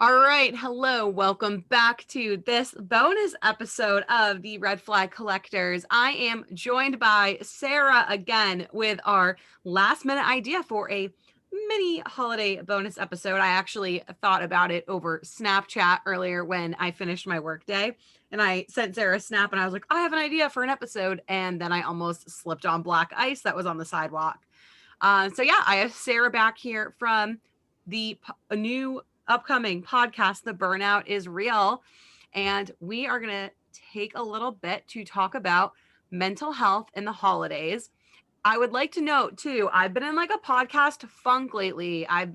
All right. Hello. Welcome back to this bonus episode of the Red Flag Collectors. I am joined by Sara again with our last minute idea for a mini holiday bonus episode. I actually thought about it over Snapchat earlier when I finished my workday, and I sent Sara a snap and I was like, I have an idea for an episode. And then I almost slipped on black ice that was on the sidewalk. So yeah, I have Sara back here from a new upcoming podcast, The Burnout is Real. And we are going to take a little bit to talk about mental health in the holidays. I would like to note too, I've been in like a podcast funk lately. I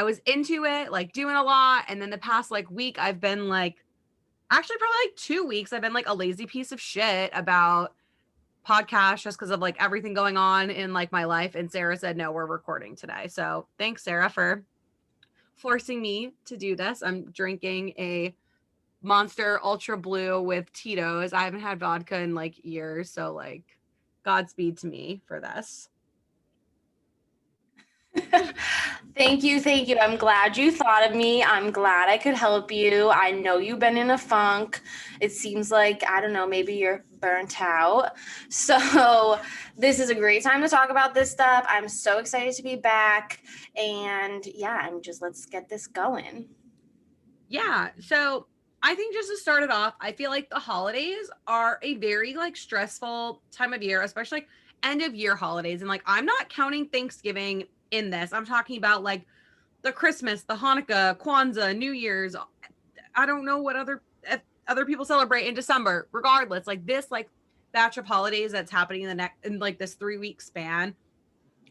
was into it, like doing a lot. And then the past like week, I've been like, actually probably like 2 weeks, I've been like a lazy piece of shit about podcast just because of like everything going on in like my life. And Sara said, no, we're recording today. So thanks, Sara, for forcing me to do this. I'm drinking a Monster Ultra Blue with Tito's. I haven't had vodka in like years, so like Godspeed to me for this. Thank you. I'm glad you thought of me. I'm glad I could help you. I know you've been in a funk. It seems like, I don't know, maybe you're burnt out. So this is a great time to talk about this stuff. I'm so excited to be back. And yeah, let's get this going. Yeah. So I think just to start it off, I feel like the holidays are a very like stressful time of year, especially like end of year holidays. And like I'm not counting Thanksgiving in this. I'm talking about like the Christmas, the Hanukkah, Kwanzaa, New Year's. I don't know what other people celebrate in December. Regardless, like this like batch of holidays that's happening in like this 3 week span,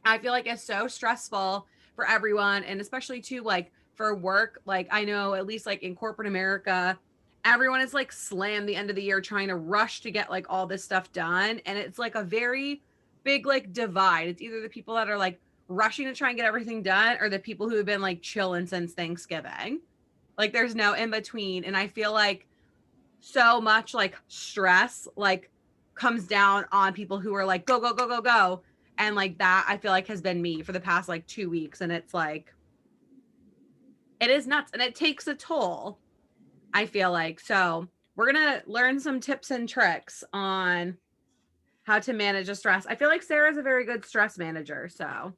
I feel like it's so stressful for everyone, and especially too like for work. Like I know at least like in corporate America, everyone is like slammed the end of the year trying to rush to get like all this stuff done, and it's like a very big like divide. It's either the people that are like rushing to try and get everything done, or the people who have been like chilling since Thanksgiving. Like there's no in between, and I feel like so much like stress like comes down on people who are like go go go go go, and like that I feel like has been me for the past like 2 weeks, and it's like it is nuts and it takes a toll, I feel like. So we're gonna learn some tips and tricks on how to manage the stress. I feel like Sara's a very good stress manager, so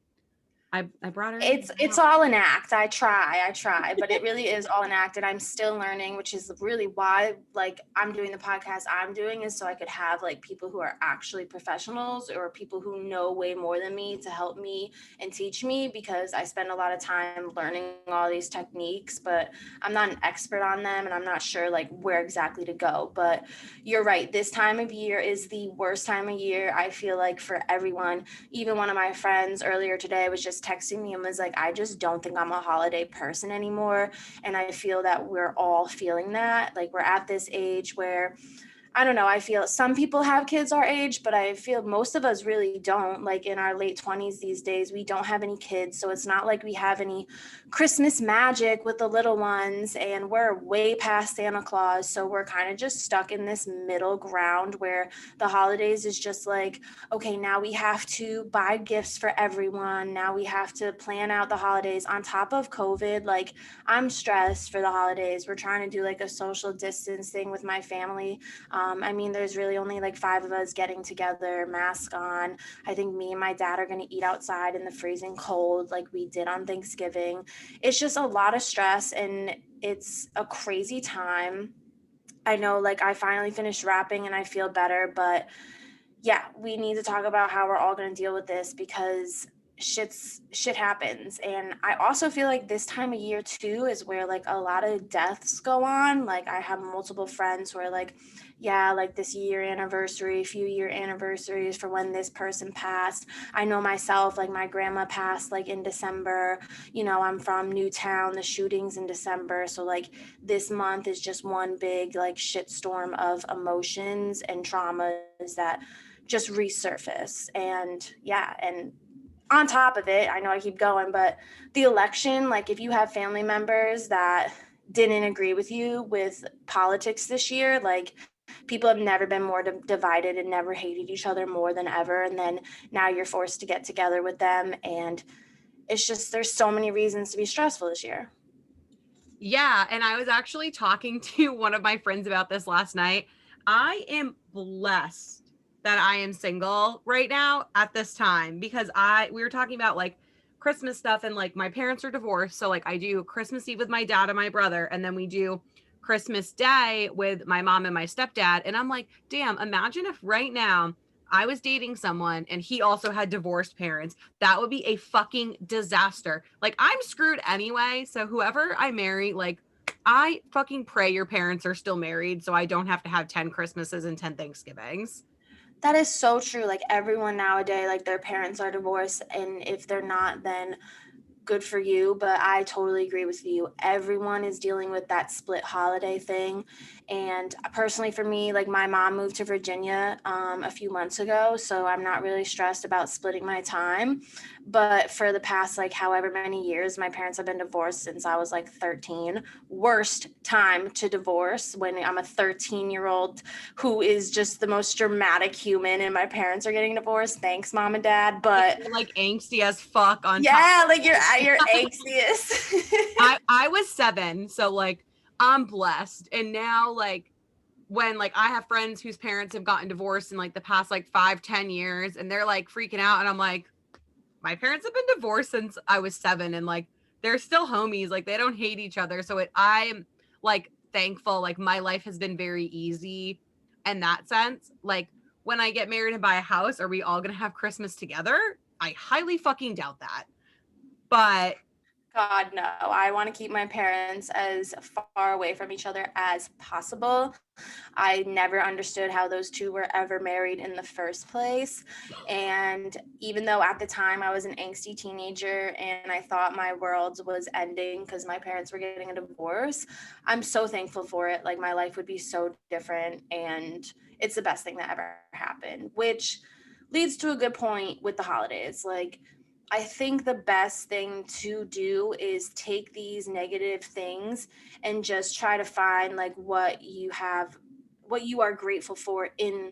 I brought her in. It's all an act. I try, but it really is all an act, and I'm still learning, which is really why like I'm doing the podcast I'm doing, is so I could have like people who are actually professionals or people who know way more than me to help me and teach me, because I spend a lot of time learning all these techniques, but I'm not an expert on them and I'm not sure like where exactly to go. But you're right, this time of year is the worst time of year, I feel like, for everyone. Even one of my friends earlier today was just texting me and was like, I just don't think I'm a holiday person anymore. And I feel that we're all feeling that. Like we're at this age where, I don't know, I feel some people have kids our age, but I feel most of us really don't. Like in our late 20s these days, we don't have any kids. So it's not like we have any Christmas magic with the little ones, and we're way past Santa Claus. So we're kind of just stuck in this middle ground where the holidays is just like, okay, now we have to buy gifts for everyone. Now we have to plan out the holidays on top of COVID. Like I'm stressed for the holidays. We're trying to do like a social distancing with my family. I mean, there's really only like 5 of us getting together, mask on. I think me and my dad are going to eat outside in the freezing cold like we did on Thanksgiving. It's just a lot of stress, and it's a crazy time. I know like I finally finished rapping and I feel better, but yeah, we need to talk about how we're all going to deal with this, because shit happens. And I also feel like this time of year too is where like a lot of deaths go on. Like I have multiple friends who are like, yeah, like this few year anniversaries for when this person passed. I know myself, like my grandma passed like in December. You know, I'm from Newtown, the shootings in December. So like this month is just one big like shitstorm of emotions and traumas that just resurface. And yeah, and on top of it, I know I keep going, but the election, like if you have family members that didn't agree with you with politics this year, like people have never been more divided and never hated each other more than ever. And then now you're forced to get together with them. And it's just, there's so many reasons to be stressful this year. Yeah, and I was actually talking to one of my friends about this last night. I am blessed that I am single right now at this time because we were talking about like Christmas stuff and like my parents are divorced, so like I do Christmas Eve with my dad and my brother and then we do Christmas Day with my mom and my stepdad and I'm like, "Damn, imagine if right now I was dating someone and he also had divorced parents. That would be a fucking disaster. Like, I'm screwed anyway. So, whoever I marry, like, I fucking pray your parents are still married so I don't have to have 10 Christmases and 10 Thanksgivings. That is so true. Like everyone nowadays, like their parents are divorced, and if they're not, then good for you, but I totally agree with you. Everyone is dealing with that split holiday thing. And personally, for me, like my mom moved to Virginia a few months ago, so I'm not really stressed about splitting my time. But for the past, like, however many years, my parents have been divorced since I was like 13. Worst time to divorce when I'm a 13-year-old who is just the most dramatic human, and my parents are getting divorced. Thanks, mom and dad. Like, But you're like angsty as fuck on top. yeah, like you're anxious. I was 7, so like I'm blessed. And now like when like I have friends whose parents have gotten divorced in like the past like 5-10 years and they're like freaking out and I'm like, my parents have been divorced since I was 7 and like they're still homies, like they don't hate each other. So I'm like thankful like my life has been very easy in that sense. Like when I get married and buy a house, are we all going to have Christmas together? I highly fucking doubt that. But God, no. I want to keep my parents as far away from each other as possible. I never understood how those two were ever married in the first place. And even though at the time I was an angsty teenager and I thought my world was ending because my parents were getting a divorce, I'm so thankful for it. Like my life would be so different. And it's the best thing that ever happened, which leads to a good point with the holidays. Like, I think the best thing to do is take these negative things and just try to find like what you are grateful for in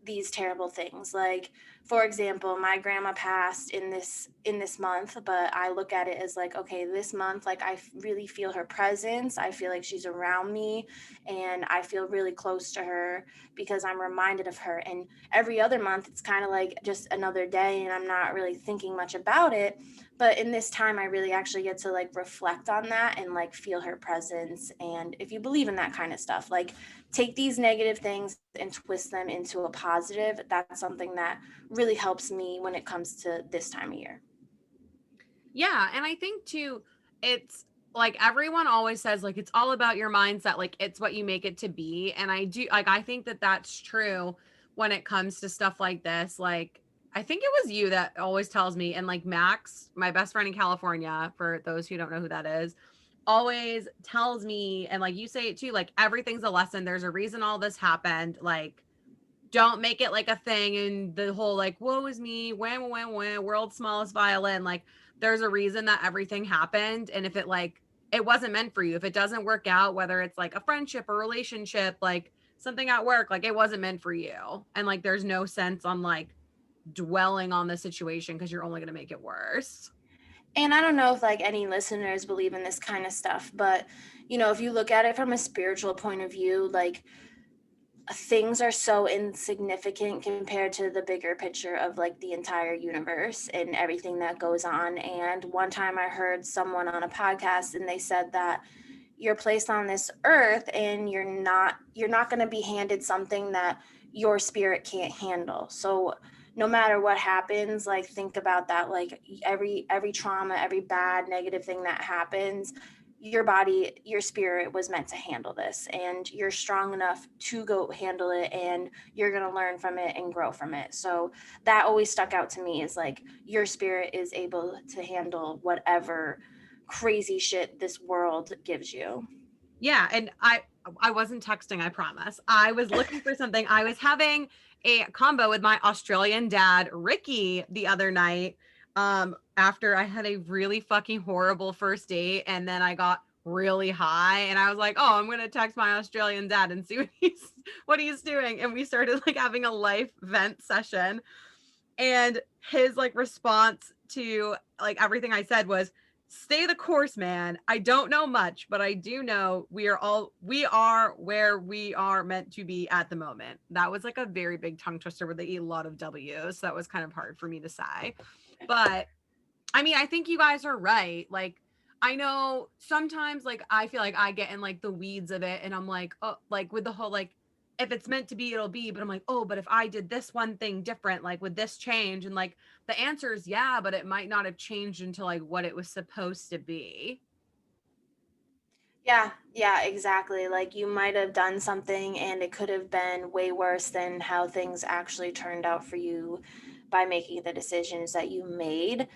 these terrible things. Like, for example, my grandma passed in this month, but I look at it as like, okay, this month, like really feel her presence. I feel like she's around me and I feel really close to her because I'm reminded of her. And every other month it's kind of like just another day and I'm not really thinking much about it. But in this time I really actually get to like reflect on that and like feel her presence. And if you believe in that kind of stuff, like take these negative things and twist them into a positive. That's something that really helps me when it comes to this time of year. yeah, and I think too, it's like everyone always says, like, it's all about your mindset, like, it's what you make it to be. And I do, like, I think that that's true when it comes to stuff like this. Like, I think it was you that always tells me, and like Max, my best friend in California, for those who don't know who that is, always tells me, and like you say it too, like, everything's a lesson. There's a reason all this happened. Like, don't make it like a thing and the whole like woe is me wham world's smallest violin. Like there's a reason that everything happened, and if it like it wasn't meant for you, if it doesn't work out, whether it's like a friendship or relationship, like something at work, like it wasn't meant for you, and like there's no sense on like dwelling on the situation because you're only going to make it worse. And I don't know if like any listeners believe in this kind of stuff, but you know, if you look at it from a spiritual point of view, like things are so insignificant compared to the bigger picture of like the entire universe and everything that goes on. And one time I heard someone on a podcast and they said that you're placed on this earth and you're not going to be handed something that your spirit can't handle. So no matter what happens, like think about that. Like every trauma, every bad negative thing that happens, your body, your spirit was meant to handle this, and you're strong enough to go handle it, and you're going to learn from it and grow from it. So that always stuck out to me, is like your spirit is able to handle whatever crazy shit this world gives you. Yeah, and I wasn't texting, I promise. I was looking for something. I was having a combo with my Australian dad, Ricky, the other night. After I had a really fucking horrible first date and then I got really high and I was like, "Oh, I'm going to text my Australian dad and see what he's doing." And we started like having a life vent session, and his like response to like everything I said was, stay the course, man. I don't know much, but I do know we are where we are meant to be at the moment. That was like a very big tongue twister with a lot of W's. So that was kind of hard for me to say. But I mean, I think you guys are right. Like, I know sometimes, like, I feel like I get in like the weeds of it, and I'm like, oh, like with the whole like, if it's meant to be, it'll be. But I'm like, oh, but if I did this one thing different, like with this change, and like the answer is yeah, but it might not have changed into like what it was supposed to be. Yeah, yeah, exactly. Like you might have done something and it could have been way worse than how things actually turned out for you by making the decisions that you made.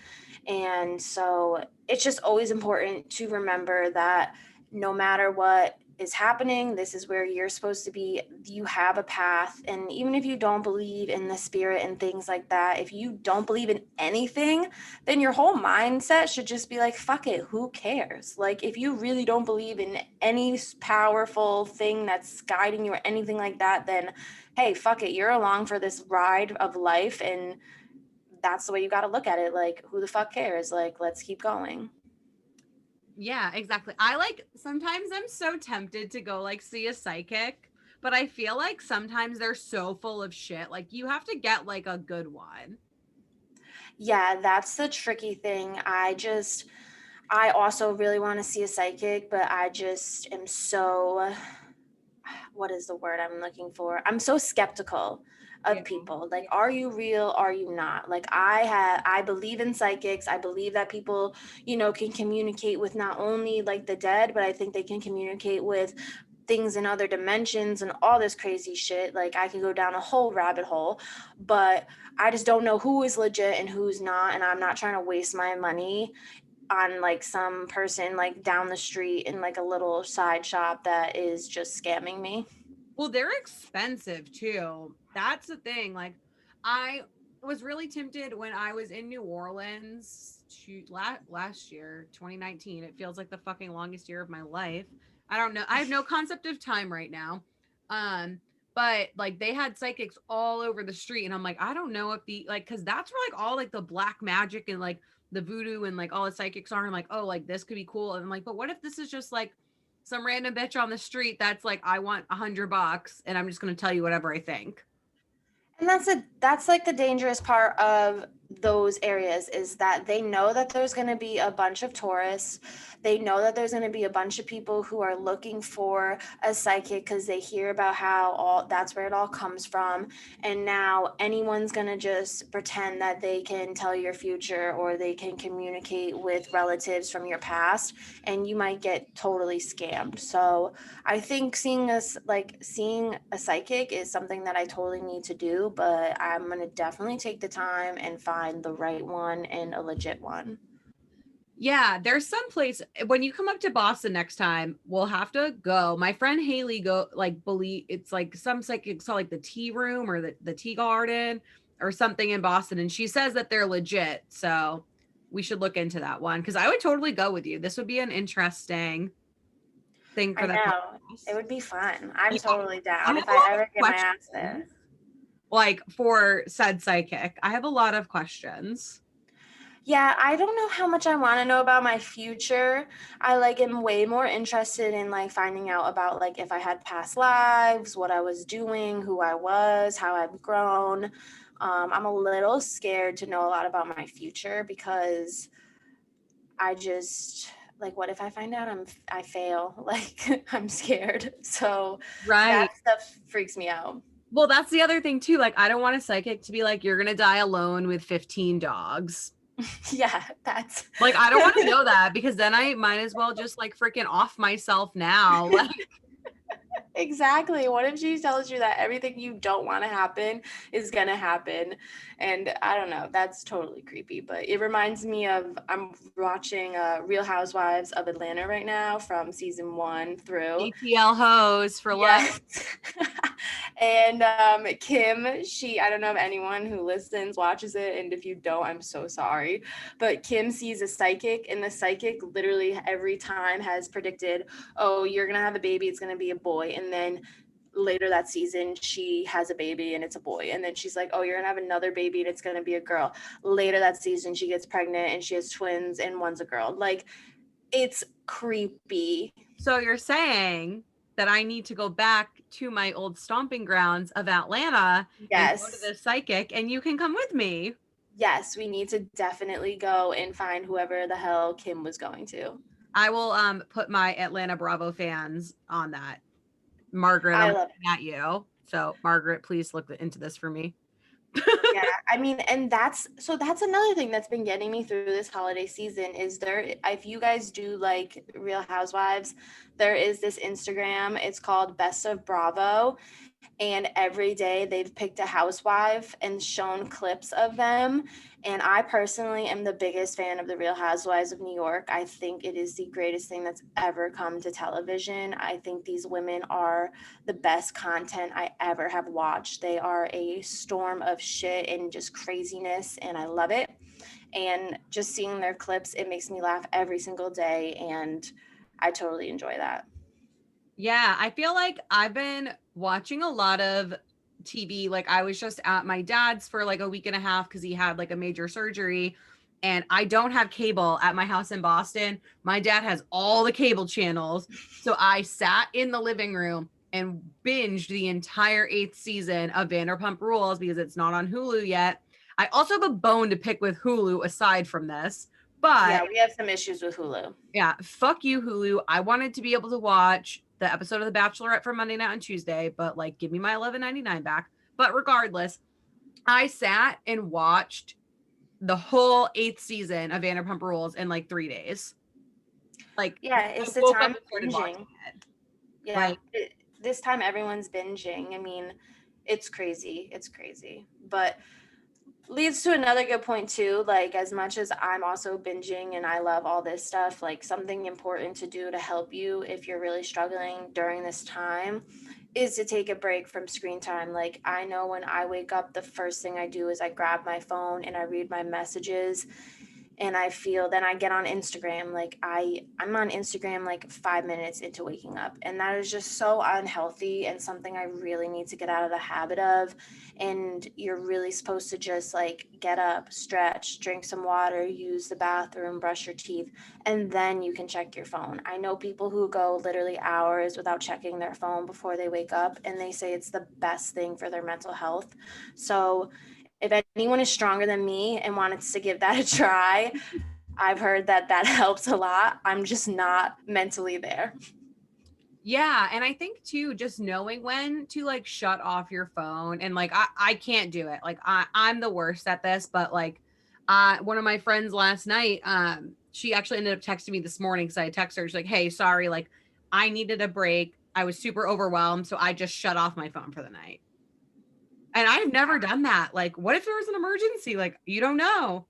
And so it's just always important to remember that no matter what is happening, this is where you're supposed to be. You have a path. And even if you don't believe in the spirit and things like that, if you don't believe in anything, then your whole mindset should just be like, fuck it, who cares? Like, if you really don't believe in any powerful thing that's guiding you or anything like that, then hey, fuck it, you're along for this ride of life. And that's the way you got to look at it. Like, who the fuck cares? Like, let's keep going. Yeah, exactly. I like sometimes I'm so tempted to go like see a psychic, but I feel like sometimes they're so full of shit. Like you have to get like a good one. Yeah, that's the tricky thing. I also really want to see a psychic, but I just am so, what is the word I'm looking for? I'm so skeptical Yeah. of people. Like, are you real? Are you not? Like, I believe in psychics. I believe that people, can communicate with not only like the dead, but I think they can communicate with things in other dimensions and all this crazy shit. Like, I could go down a whole rabbit hole, but I just don't know who is legit and who's not. And I'm not trying to waste my money on like some person like down the street in like a little side shop that is just scamming me. Well, they're expensive too. That's the thing. Like, I was really tempted when I was in New Orleans last year, 2019. It feels like the fucking longest year of my life. I don't know. I have no concept of time right now. Um, but like they had psychics all over the street, and I'm like, I don't know if the like, because that's where like all like the black magic and like the voodoo and like all the psychics are. I'm like, oh, like this could be cool. And I'm like, but what if this is just like some random bitch on the street that's like, I want $100 and I'm just going to tell you whatever I think. And that's like the dangerous part of those areas is that they know that there's going to be a bunch of tourists. They know that there's going to be a bunch of people who are looking for a psychic because they hear about how all that's where it all comes from. And now anyone's going to just pretend that they can tell your future or they can communicate with relatives from your past, and you might get totally scammed. So I think seeing a psychic is something that I totally need to do, but I'm gonna definitely take the time and find the right one and a legit one. Yeah, there's some place when you come up to Boston next time, we'll have to go. My friend Haley go like believe it's like some psychic saw like the tea room or the tea garden or something in Boston, and she says that they're legit. So we should look into that one because I would totally go with you. This would be an interesting thing for I that know. It podcast. would be fun. I'm Yeah, totally I down have if a I lot of ever get my ass questions. there. Like for said psychic. I have a lot of questions. Yeah, I don't know how much I want to know about my future. I like am way more interested in like finding out about like if I had past lives, what I was doing, who I was, how I've grown. I'm a little scared to know a lot about my future because I just like what if I find out I fail? Like I'm scared. So that Right. stuff freaks me out. Well, that's the other thing too. Like, I don't want a psychic to be like, you're gonna die alone with 15 dogs. Yeah, that's Like, I don't want to know that because then I might as well just like freaking off myself now. Like, exactly. What if she tells you that everything you don't want to happen is going to happen? And I don't know. That's totally creepy. But it reminds me of I'm watching Real Housewives of Atlanta right now from season 1 through. ATL hose for life. Yes. And Kim, I don't know if anyone who listens watches it. And if you don't, I'm so sorry. But Kim sees a psychic, and the psychic literally every time has predicted, oh, you're going to have a baby. It's going to be a boy. And then later that season she has a baby and it's a boy, and then she's like, oh, you're gonna have another baby and it's gonna be a girl. Later that season she gets pregnant and she has twins and one's a girl. Like, it's creepy. So you're saying that I need to go back to my old stomping grounds of Atlanta and go to Yes. the psychic, and you can come with me. Yes, we need to definitely go and find whoever the hell Kim was going to. I will put my Atlanta Bravo fans on that. Margaret, I I'm love looking at you. So Margaret, please look into this for me. Yeah, I mean, and that's another thing that's been getting me through this holiday season is there, if you guys do like Real Housewives, there is this Instagram, it's called Best of Bravo, and every day they've picked a housewife and shown clips of them. And I personally am the biggest fan of the Real Housewives of New York. I think it is the greatest thing that's ever come to television. I think these women are the best content I ever have watched. They are a storm of shit and just craziness, and I love it. And just seeing their clips, it makes me laugh every single day, and I totally enjoy that. Yeah, I feel like I've been watching a lot of TV. Like I was just at my dad's for like a week and a half because he had like a major surgery. And I don't have cable at my house in Boston. My dad has all the cable channels. So I sat in the living room and binged the entire 8th season of Vanderpump Rules because it's not on Hulu yet. I also have a bone to pick with Hulu aside from this, but Yeah, we have some issues with Hulu. yeah, fuck you, Hulu. I wanted to be able to watch the episode of The Bachelorette for Monday night on Tuesday, but like, give me my 11.99 back. But regardless, I sat and watched the whole 8th season of Vanderpump Rules in like 3 days. Like, Yeah, I it's the woke up time and of started watching binging. it. Yeah, Like, this time everyone's binging. I mean, it's crazy. It's crazy. But leads to another good point too. Like, as much as I'm also binging and I love all this stuff, like something important to do to help you if you're really struggling during this time is to take a break from screen time. Like, I know when I wake up, the first thing I do is I grab my phone and I read my messages, and I feel, then I get on Instagram. Like, I'm on Instagram like 5 minutes into waking up, and that is just so unhealthy and something I really need to get out of the habit of. And you're really supposed to just like get up, stretch, drink some water, use the bathroom, brush your teeth, and then you can check your phone. I know people who go literally hours without checking their phone before they wake up, and they say it's the best thing for their mental health. So if anyone is stronger than me and wants to give that a try, I've heard that that helps a lot. I'm just not mentally there. yeah, and I think too, just knowing when to like shut off your phone, and like I can't do it. Like I'm the worst at this, but like one of my friends last night, she actually ended up texting me this morning because I texted her. She's like, "Hey, sorry, like I needed a break. I was super overwhelmed, so I just shut off my phone for the night." And I've never done that. Like, what if there was an emergency? Like, you don't know.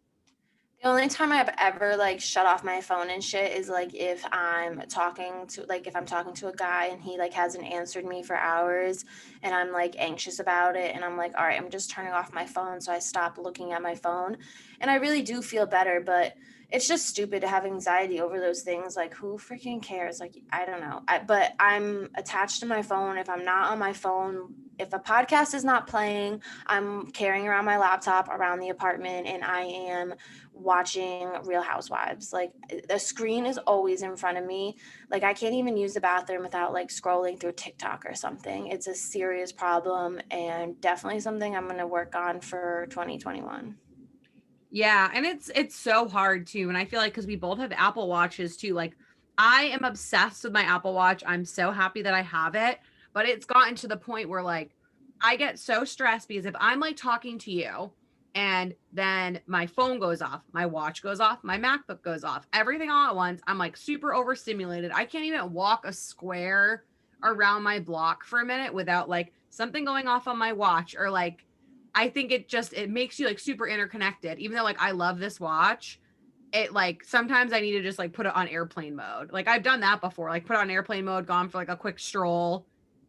The only time I've ever like shut off my phone and shit is like if I'm talking to, like if I'm talking to a guy and he like hasn't answered me for hours and I'm like anxious about it, and I'm like, all right, I'm just turning off my phone, so I stop looking at my phone, and I really do feel better. But it's just stupid to have anxiety over those things. Like, who freaking cares? Like, I don't know. But I'm attached to my phone. If I'm not on my phone, if a podcast is not playing, I'm carrying around my laptop around the apartment and I am watching Real Housewives. Like, the screen is always in front of me. Like, I can't even use the bathroom without like scrolling through TikTok or something. It's a serious problem, and definitely something I'm going to work on for 2021. Yeah, and it's so hard too. And I feel like because we both have Apple Watches too, like I am obsessed with my Apple Watch. I'm so happy that I have it, but it's gotten to the point where like I get so stressed because if I'm like talking to you and then my phone goes off, my watch goes off, my MacBook goes off, everything all at once, I'm like super overstimulated. I can't even walk a square around my block for a minute without like something going off on my watch, or like I think it makes you like super interconnected. Even though like I love this watch, it like sometimes I need to just like put it on airplane mode. Like I've done that before, like put it on airplane mode, gone for like a quick stroll,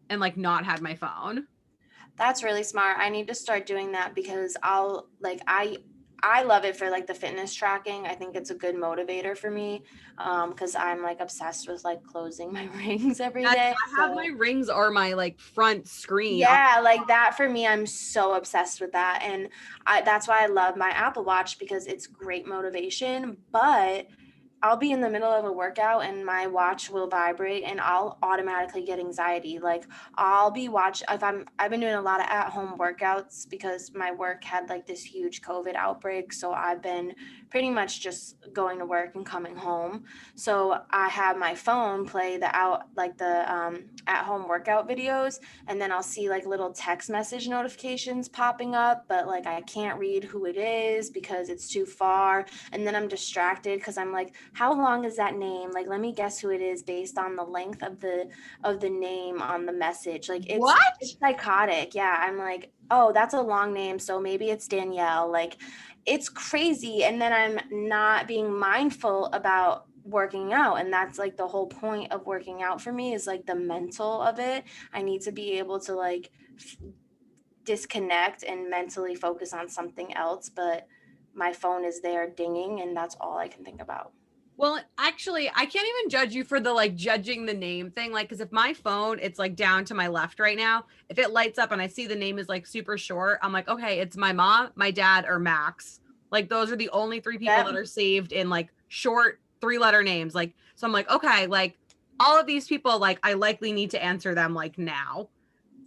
and like not had my phone. That's really smart. I need to start doing that because I love it for like the fitness tracking. I think it's a good motivator for me, because I'm like obsessed with like closing my rings every Yes, day. I have my So rings or my like front screen on. yeah, like that for me, I'm so obsessed with that. And that's why I love my Apple Watch, because it's great motivation. But I'll be in the middle of a workout and my watch will vibrate and I'll automatically get anxiety. Like I'll be if I've been doing a lot of at home workouts because my work had like this huge COVID outbreak. So I've been pretty much just going to work and coming home. So I have my phone play the at home workout videos, and then I'll see like little text message notifications popping up, but like I can't read who it is because it's too far. And then I'm distracted because I'm like, how long is that name? Like, let me guess who it is based on the length of the name on the message. Like it's What? psychotic. Yeah, I'm like, oh, that's a long name, so maybe it's Danielle. Like it's crazy. And then I'm not being mindful about working out, and that's like the whole point of working out for me is like the mental of it. I need to be able to like disconnect and mentally focus on something else, but my phone is there dinging and that's all I can think about. Well, actually, I can't even judge you for the like judging the name thing. Like, because if my phone, it's like down to my left right now, if it lights up and I see the name is like super short, I'm like, okay, it's my mom, my dad, or Max. Like, those are the only three people that Yep. are saved in like short 3 letter names. Like, so I'm like, okay, like all of these people, like, I likely need to answer them like now.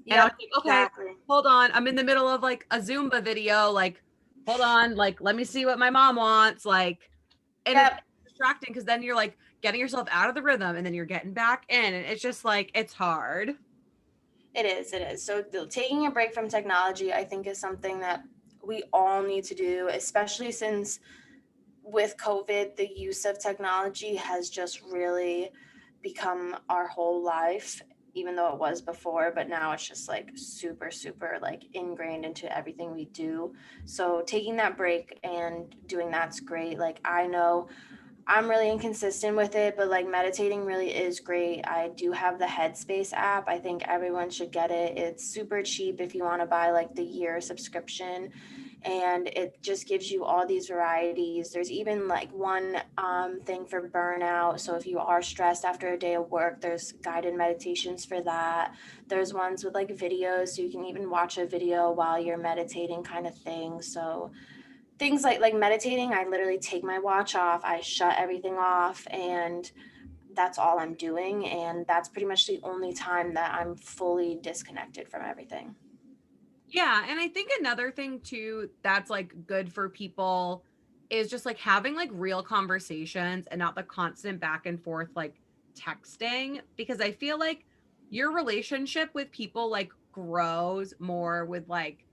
And I was Yep, like, okay, exactly. hold on. I'm in the middle of like a Zumba video. Like, hold on. Like, let me see what my mom wants. Like, and it's Yep. distracting because then you're like getting yourself out of the rhythm and then you're getting back in. And it's just like, it's hard. It is. It is. So taking a break from technology, I think, is something that we all need to do, especially since with COVID, the use of technology has just really become our whole life, even though it was before, but now it's just like super, super like ingrained into everything we do. So taking that break and doing that's great. Like I know I'm really inconsistent with it, but like meditating really is great. I do have the Headspace app. I think everyone should get it. It's super cheap if you want to buy like the year subscription, and it just gives you all these varieties. There's even like one thing for burnout. So if you are stressed after a day of work, there's guided meditations for that. There's ones with like videos, so you can even watch a video while you're meditating, kind of thing. So things like meditating, I literally take my watch off, I shut everything off, and that's all I'm doing. And that's pretty much the only time that I'm fully disconnected from everything. Yeah. And I think another thing too that's like good for people is just like having like real conversations and not the constant back and forth like texting. Because I feel like your relationship with people like grows more with like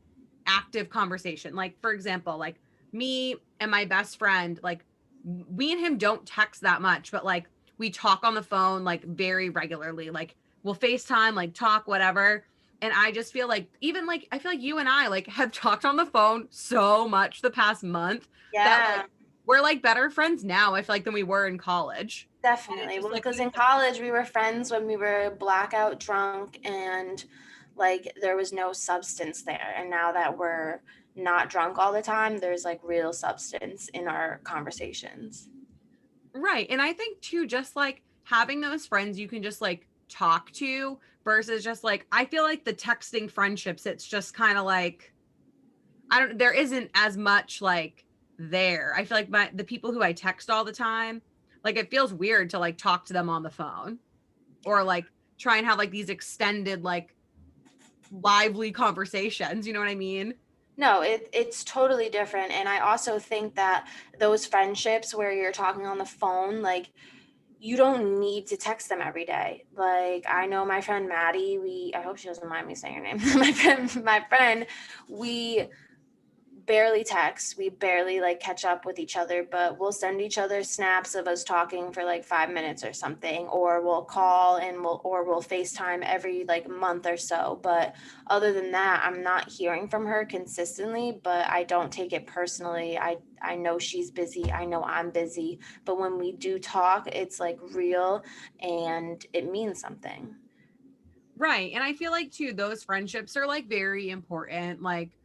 active conversation. Like, for example, like me and my best friend, like we and him don't text that much, but like we talk on the phone like very regularly. Like we'll FaceTime, like talk, whatever. And I just feel like even like I feel like you and I like have talked on the phone so much the past month that like Yeah, we're like better friends now, I feel like, than we were in college. And it's definitely. just Well, like because in college we were friends when we were blackout drunk and like there was no substance there. And now that we're not drunk all the time, there's like real substance in our conversations. right. And I think too, just like having those friends you can just like talk to versus just like, I feel like the texting friendships, it's just kind of like, there isn't as much like there. I feel like the people who I text all the time, like it feels weird to like talk to them on the phone or like try and have like these extended, like lively conversations. You know what I mean? No, it's totally different. And I also think that those friendships where you're talking on the phone, like you don't need to text them every day. Like I know my friend Maddie, I hope she doesn't mind me saying her name. My friend, we barely text. We barely like catch up with each other, but we'll send each other snaps of us talking for like 5 minutes or something, or we'll call and we'll FaceTime every like month or so. But other than that, I'm not hearing from her consistently, but I don't take it personally. I know she's busy. I know I'm busy, but when we do talk, it's like real and it means something. Right. And I feel like too, those friendships are like very important. Like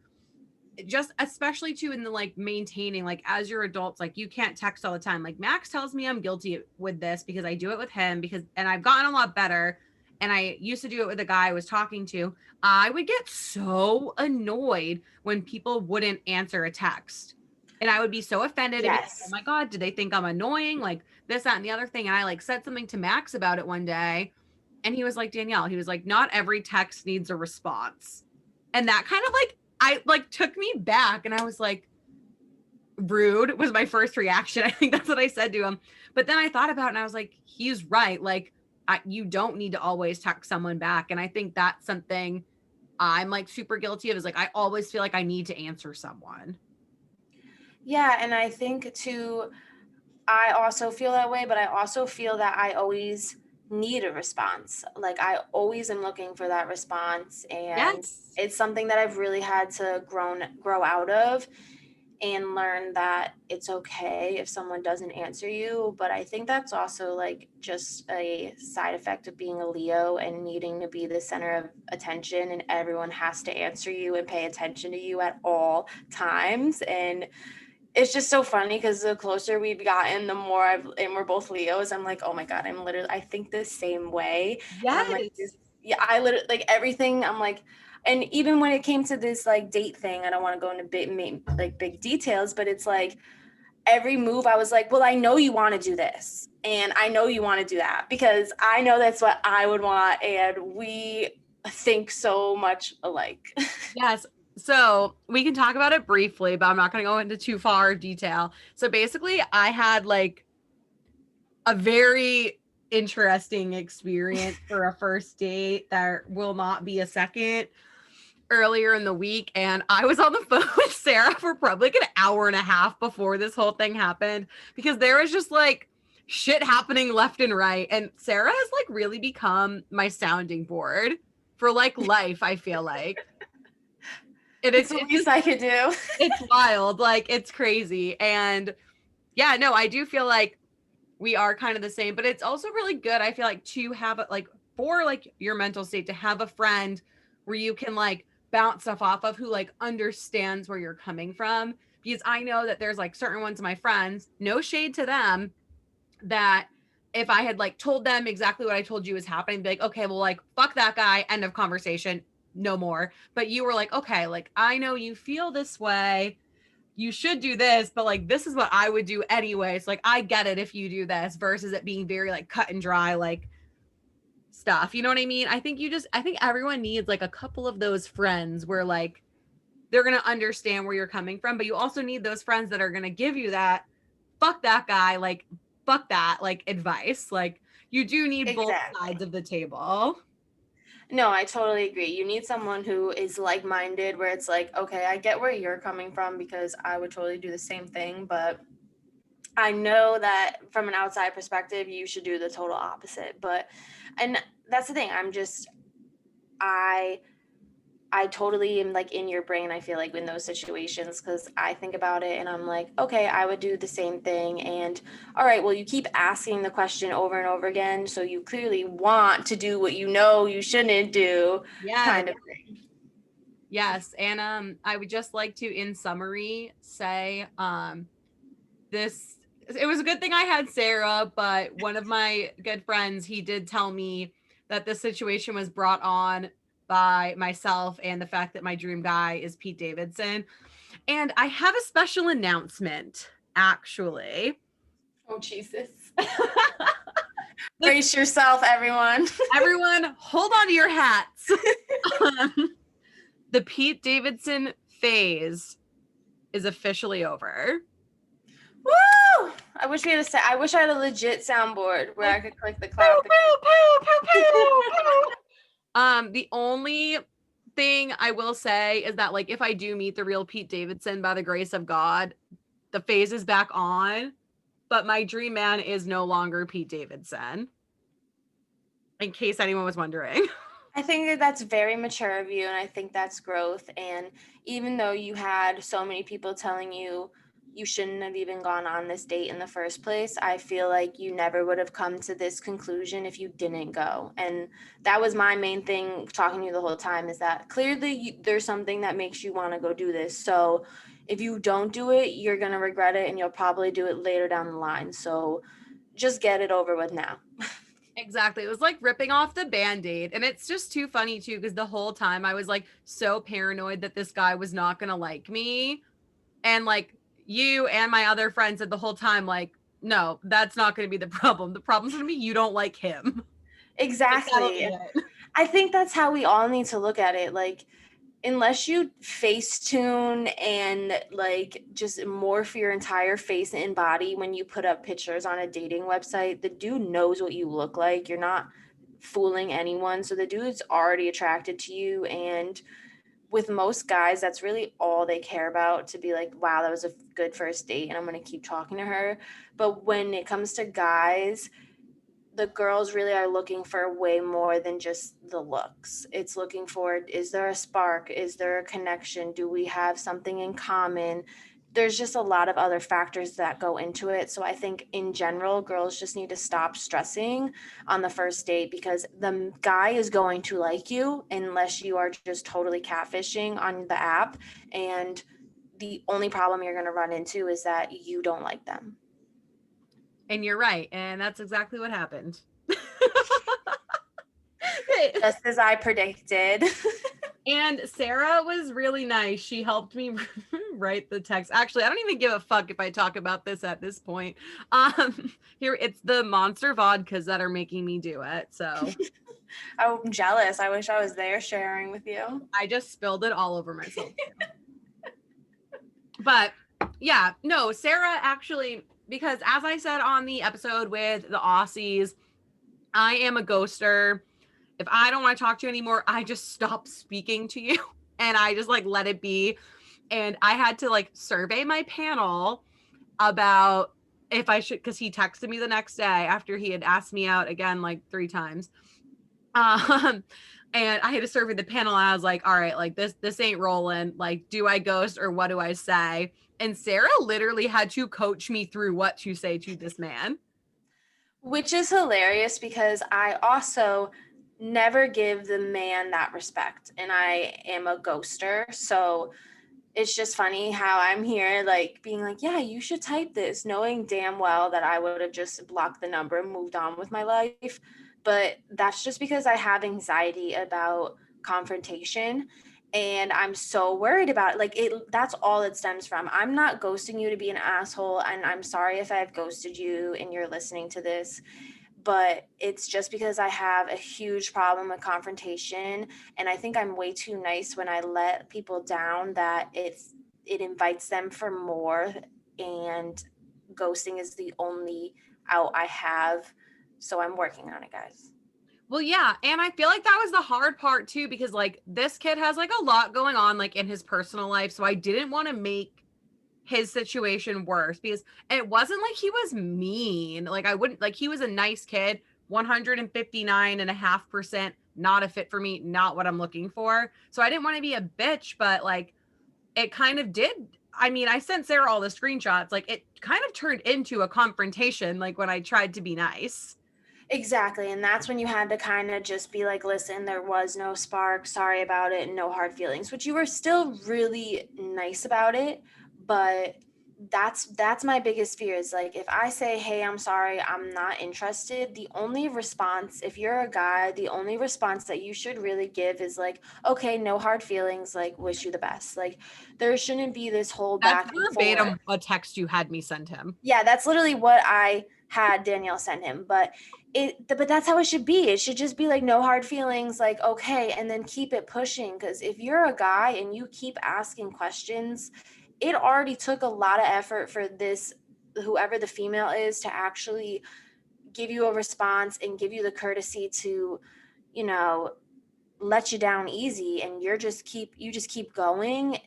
just especially too in the like maintaining, like as your adults, like you can't text all the time. Like Max tells me I'm guilty with this because I do it with him, because and I've gotten a lot better. And I used to do it with a guy I was talking to. I would get so annoyed when people wouldn't answer a text. And I would be so offended and be like, oh Yes. my God, did they think I'm annoying? Like this, that, and the other thing. And I like said something to Max about it one day. And he was like, Danielle, he was like, not every text needs a response. And that kind of like, I like took me back, and I was like, rude was my first reaction. I think that's what I said to him. But then I thought about it and I was like, he's right. Like, you don't need to always text someone back. And I think that's something I'm like super guilty of, is like, I always feel like I need to answer someone. Yeah. And I think too, I also feel that way, but I also feel that I always need a response. Like I always am looking for that response, and Yes. it's something that I've really had to grow out of and learn that it's okay if someone doesn't answer you. But I think that's also like just a side effect of being a Leo and needing to be the center of attention, and everyone has to answer you and pay attention to you at all times. And it's just so funny because the closer we've gotten, the more and we're both Leos. I'm like, oh my God, I think the same way. And I'm like, Yes. yeah, I literally, like everything, I'm like, and even when it came to this like date thing, I don't want to go into big details, but it's like every move I was like, well, I know you want to do this. And I know you want to do that because I know that's what I would want. And we think so much alike. Yes. So we can talk about it briefly, but I'm not going to go into too far detail. So basically, I had like a very interesting experience for a first date that will not be a second, earlier in the week. And I was on the phone with Sarah for probably like an hour and a half before this whole thing happened, because there was just like shit happening left and right. And Sarah has like really become my sounding board for like life, I feel like. And It's it's the it's least just I could do. it's wild. Like it's crazy. And yeah, no, I do feel like we are kind of the same, but it's also really good, I feel like, to have it like for like your mental state, to have a friend where you can like bounce stuff off of, who like understands where you're coming from. Because I know that there's like certain ones of my friends, no shade to them, that if I had like told them exactly what I told you was happening, be like, okay, well, like, fuck that guy, end of conversation, no more. But you were like, okay, like, I know you feel this way, you should do this, but like this is what I would do anyway. So like I get it if you do this, versus it being very like cut and dry like stuff. You know what I mean? I think everyone needs like a couple of those friends where like they're gonna understand where you're coming from, but you also need those friends that are gonna give you that fuck that guy, like fuck that, like advice. Like you do need both sides Exactly. of the table. No, I totally agree. You need someone who is like-minded, where it's like, okay, I get where you're coming from because I would totally do the same thing, but I know that from an outside perspective, you should do the total opposite. But and that's the thing. I I totally am like in your brain, I feel like, in those situations, because I think about it and I'm like, okay, I would do the same thing. And all right, well, you keep asking the question over and over again. So you clearly want to do what you know you shouldn't do, Yes. kind of thing. Yes. And I would just like to, in summary, say this it was a good thing I had Sarah, but one of my good friends, he did tell me that this situation was brought on by myself and the fact that my dream guy is Pete Davidson. And I have a special announcement, actually. Oh, Jesus. This, Brace yourself, everyone. everyone, hold on to your hats. The Pete Davidson phase is officially over. Woo! I wish I had a legit soundboard where Like, I could click the pew, clap. pew, pew, pew, pew, pew. The only thing I will say is that like if I do meet the real Pete Davidson by the grace of God, the phase is back on, but my dream man is no longer Pete Davidson. In case anyone was wondering. I think that that's very mature of you, and I think that's growth. And even though you had so many people telling you you shouldn't have even gone on this date in the first place. I feel like you never would have come to this conclusion if you didn't go. And that was my main thing talking to you the whole time, is that clearly there's something that makes you want to go do this. So if you don't do it, you're going to regret it, and you'll probably do it later down the line. So just get it over with now. Exactly. It was like ripping off the band-aid. And it's just too funny too, because the whole time I was like so paranoid that this guy was not gonna like me. And like you and my other friends said the whole time, like, no, that's not gonna be the problem. The problem's gonna be you don't like him. Like that'll be Exactly. it. I think that's how we all need to look at it. Like, unless you face tune and like just morph your entire face and body when you put up pictures on a dating website, the dude knows what you look like. You're not fooling anyone. So the dude's already attracted to you. And with most guys, that's really all they care about, to be like, wow, that was a good first date and I'm going to keep talking to her. But when it comes to guys, the girls really are looking for way more than just the looks. It's looking for, is there a spark? Is there a connection? Do we have something in common? There's just a lot of other factors that go into it. So I think in general, girls just need to stop stressing on the first date, because the guy is going to like you unless you are just totally catfishing on the app. And the only problem you're going to run into is that you don't like them. And you're right. And that's exactly what happened. Just as I predicted. And Sarah was really nice. She helped me write the text. Actually, I don't even give a fuck if I talk about this at this point. Here it's the monster vodkas that are making me do it. So I'm jealous. I wish I was there sharing with you. I just spilled it all over myself. But yeah, no, Sarah actually, because as I said on the episode with the Aussies, I am a ghoster. If I don't want to talk to you anymore, I just stop speaking to you and I just like let it be. And I had to like survey my panel about if I should, because he texted me the next day after he had asked me out again like 3 times. Um, and I had to survey the panel, and I was like, all right, like this ain't rolling. Like, do I ghost or what do I say? And Sarah literally had to coach me through what to say to this man. Which is hilarious, because I also never give the man that respect, and I am a ghoster. So it's just funny how I'm here like being like, yeah, you should type this, knowing damn well that I would have just blocked the number and moved on with my life. But that's just because I have anxiety about confrontation, and I'm so worried about it. Like, it, that's all it stems from. I'm not ghosting you to be an asshole, and I'm sorry if I've ghosted you and you're listening to this, but it's just because I have a huge problem with confrontation, and I think I'm way too nice when I let people down, that it invites them for more, and ghosting is the only out I have. So I'm working on it, guys. Well, yeah. And I feel like that was the hard part too, because like this kid has like a lot going on like in his personal life. So I didn't want to make his situation worse, because it wasn't like he was mean. Like I wouldn't, like he was a nice kid, 159.5% not a fit for me, not what I'm looking for. So I didn't want to be a bitch, but like it kind of did. I mean, I sent Sarah all the screenshots. Like it kind of turned into a confrontation, like when I tried to be nice. Exactly. And that's when you had to kind of just be like, listen, there was no spark. Sorry about it. No hard feelings, which you were still really nice about it. But that's my biggest fear, is like, if I say, hey, I'm sorry, I'm not interested, the only response, if you're a guy, the only response that you should really give is like, okay, no hard feelings, like, wish you the best. Like, there shouldn't be this whole That's back and forth. verbatim a text you had me send him. Yeah, that's literally what I had Danielle send him. But that's how it should be. It should just be like, no hard feelings, like, okay, and then keep it pushing. Because if you're a guy and you keep asking questions, it already took a lot of effort for this, whoever the female is, to actually give you a response and give you the courtesy to, you know, let you down easy, and you just keep going.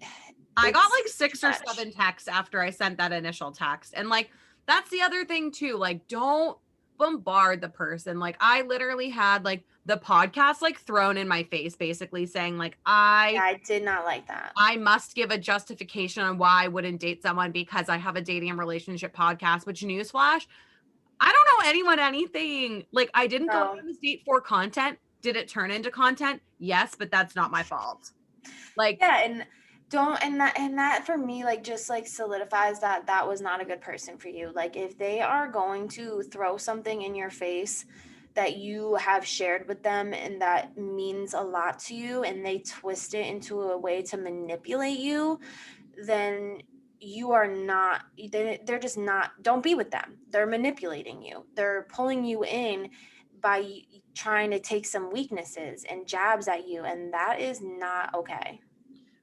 I got It's like 6 or 7 texts after I sent that initial text. And like, that's the other thing too. Like, don't bombard the person. Like I literally had like the podcast like thrown in my face, basically saying like Yeah, I did not like that. I must give a justification on why I wouldn't date someone because I have a dating and relationship podcast, which newsflash, I don't know anyone anything. Like I didn't go No. on this date for content. Did it turn into content? Yes, but that's not my fault. Like, Yeah, and don't and that for me like just like solidifies that that was not a good person for you. Like if they are going to throw something in your face that you have shared with them and that means a lot to you and they twist it into a way to manipulate you, then you are not they're just not, don't be with them. They're manipulating you. They're pulling you in by trying to take some weaknesses and jabs at you, and that is not okay.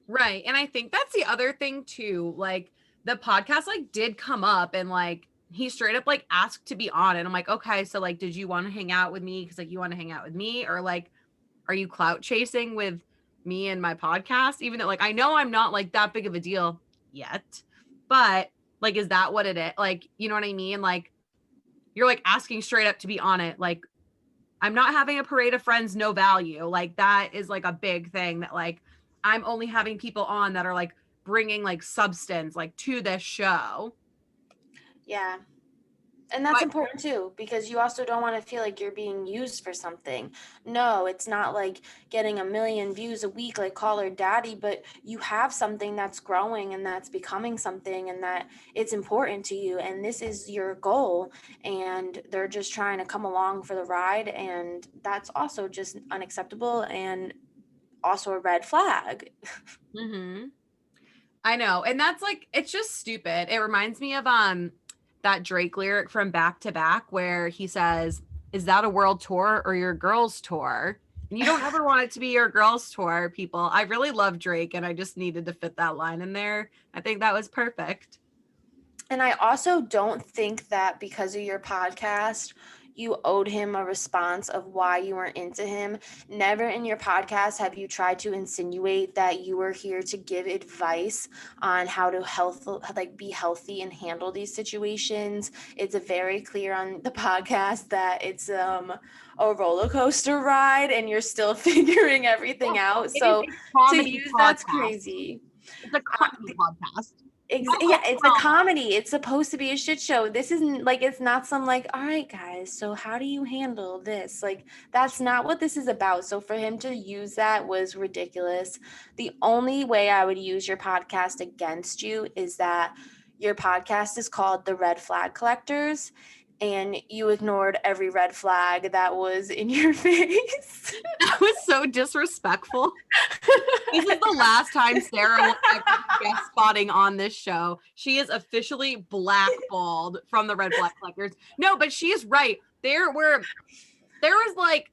right. And I think that's the other thing too. Like the podcast like did come up and like he straight up like asked to be on it. I'm like, okay, so like did you want to hang out with me? Because like you want to hang out with me, or like are you clout chasing with me and my podcast? Even though like I know I'm not like that big of a deal yet, but like is that what it is? Like, you know what I mean? Like you're like asking straight up to be on it. Like I'm not having a parade of friends, no value. Like that is like a big thing that like I'm only having people on that are like bringing like substance like to this show. Yeah. And that's But important too, because you also don't want to feel like you're being used for something. No, it's not like getting a million views a week like Call Her Daddy, but you have something that's growing and that's becoming something and that it's important to you. And this is your goal. And they're just trying to come along for the ride. And that's also just unacceptable and also a red flag. mm-hmm. I know. And that's like it's just stupid. It reminds me of that Drake lyric from Back to Back where he says, "Is that a world tour or your girls tour?" And you don't ever want it to be your girls tour, people. I really love Drake and I just needed to fit that line in there. I think that was perfect. And I also don't think that because of your podcast, you owed him a response of why you weren't into him. Never in your podcast have you tried to insinuate that you were here to give advice on how to be healthy and handle these situations. It's very clear on the podcast that it's a roller coaster ride and you're still figuring everything out. It is So a to comedy use that's podcast. crazy. It's a comedy podcast. Yeah, it's a comedy. It's supposed to be a shit show. This isn't like, it's not some like, all right, guys, so how do you handle this? Like, that's not what this is about. So for him to use that was ridiculous. The only way I would use your podcast against you is that your podcast is called The Red Flag Collectors, and you ignored every red flag that was in your face. That was so disrespectful. This is the last time Sarah will ever be guest spotting on this show. She is officially blackballed from the Red Flag Collectors. No, but she is right. There was like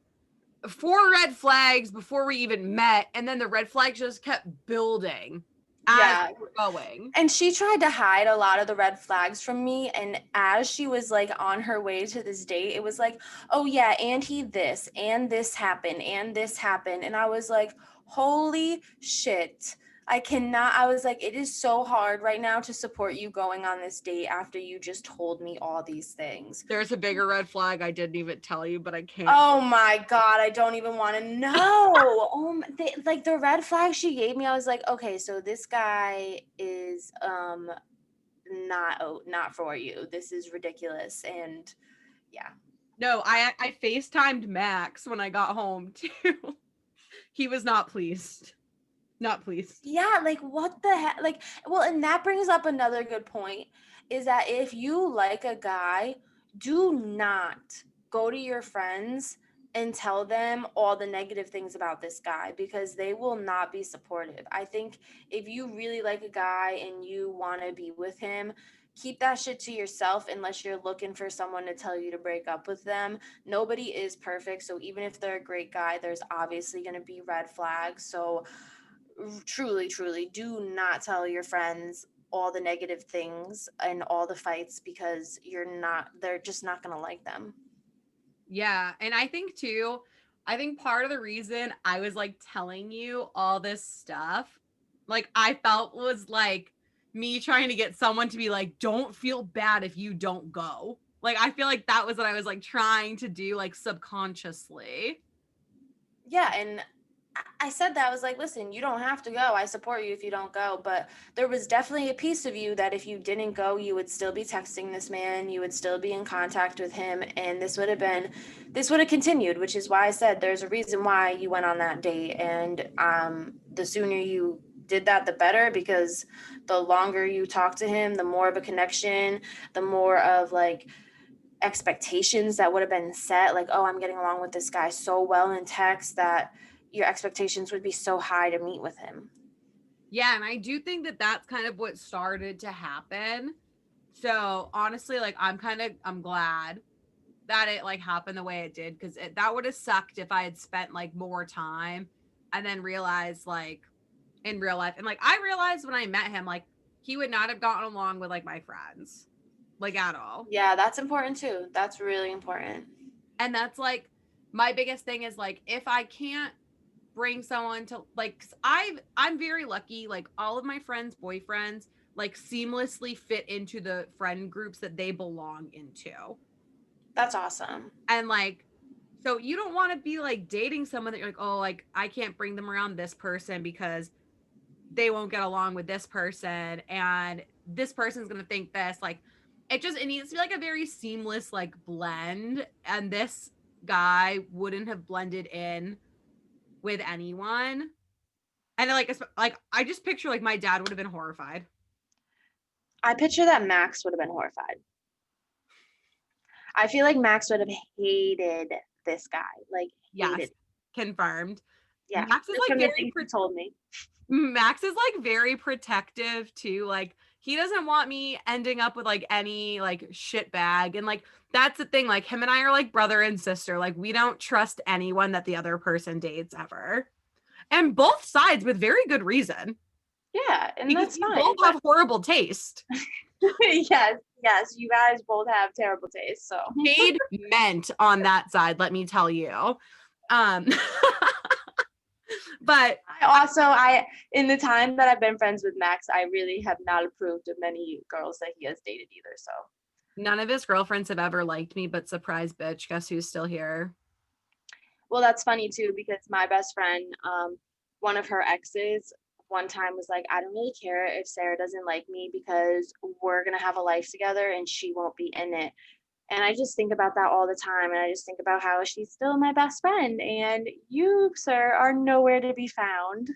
4 red flags before we even met, and then the red flags just kept building as Yeah. we were going. And she tried to hide a lot of the red flags from me. And as she was like on her way to this date, it was like, oh yeah, and he this, and this happened, and this happened. And I was like, holy shit. I was like, it is so hard right now to support you going on this date after you just told me all these things. There's a bigger red flag I didn't even tell you, but I can't. Oh my God, I don't even want to know. Like the red flag she gave me, I was like, okay, so this guy is not for you. This is ridiculous. And yeah. No, I FaceTimed Max when I got home too. He was not pleased. Not pleased. Yeah, like what the heck? Like, well, and that brings up another good point is that if you like a guy, do not go to your friends and tell them all the negative things about this guy because they will not be supportive. I think if you really like a guy and you want to be with him, keep that shit to yourself unless you're looking for someone to tell you to break up with them. Nobody is perfect. So even if they're a great guy, there's obviously going to be red flags. So truly do not tell your friends all the negative things and all the fights because they're just not going to like them. Yeah, and I think too, I think part of the reason I was like telling you all this stuff, like I felt was like me trying to get someone to be like, don't feel bad if you don't go. Like, I feel like that was what I was like trying to do, like subconsciously. Yeah, and I said that. I was like, listen, you don't have to go. I support you if you don't go. But there was definitely a piece of you that if you didn't go, you would still be texting this man, you would still be in contact with him, and this would have continued, which is why I said there's a reason why you went on that date. And the sooner you did that, the better, because the longer you talk to him, the more of a connection, the more of like expectations that would have been set, like, oh, I'm getting along with this guy so well in text that your expectations would be so high to meet with him. Yeah, and I do think that that's kind of what started to happen. So honestly, like I'm glad that it like happened the way it did, because that would have sucked if I had spent like more time and then realized like in real life, and like I realized when I met him, like he would not have gotten along with like my friends, like at all. Yeah, that's important too. That's really important. And that's like my biggest thing is like if I can't bring someone to like 'cause I'm very lucky, like all of my friends boyfriends like seamlessly fit into the friend groups that they belong into. That's awesome. And like so you don't want to be like dating someone that you're like, oh, like I can't bring them around this person because they won't get along with this person, and this person's going to think this. Like it needs to be like a very seamless like blend, and this guy wouldn't have blended in with anyone. And like I just picture like my dad would have been horrified. I picture that Max would have been horrified. I feel like Max would have hated this guy, like Yes, hated. confirmed. Yeah, Max is just like from the things he told me. Max is like very protective too. Like he doesn't want me ending up with like any like shit bag. And like that's the thing. Like him and I are like brother and sister. Like we don't trust anyone that the other person dates ever. And both sides with very good reason. Yeah, and Because that's we both fine. But have horrible taste. yes, yes, you guys both have terrible taste. So Shade meant on that side, let me tell you. Um but I in the time that I've been friends with Max, I really have not approved of many girls that he has dated either. So none of his girlfriends have ever liked me, but surprise bitch, guess who's still here? well, that's funny too because my best friend, one of her exes, one time was like, I don't really care if Sarah doesn't like me because we're gonna have a life together and she won't be in it. And I just think about that all the time. And I just think about how she's still my best friend and you, sir, are nowhere to be found.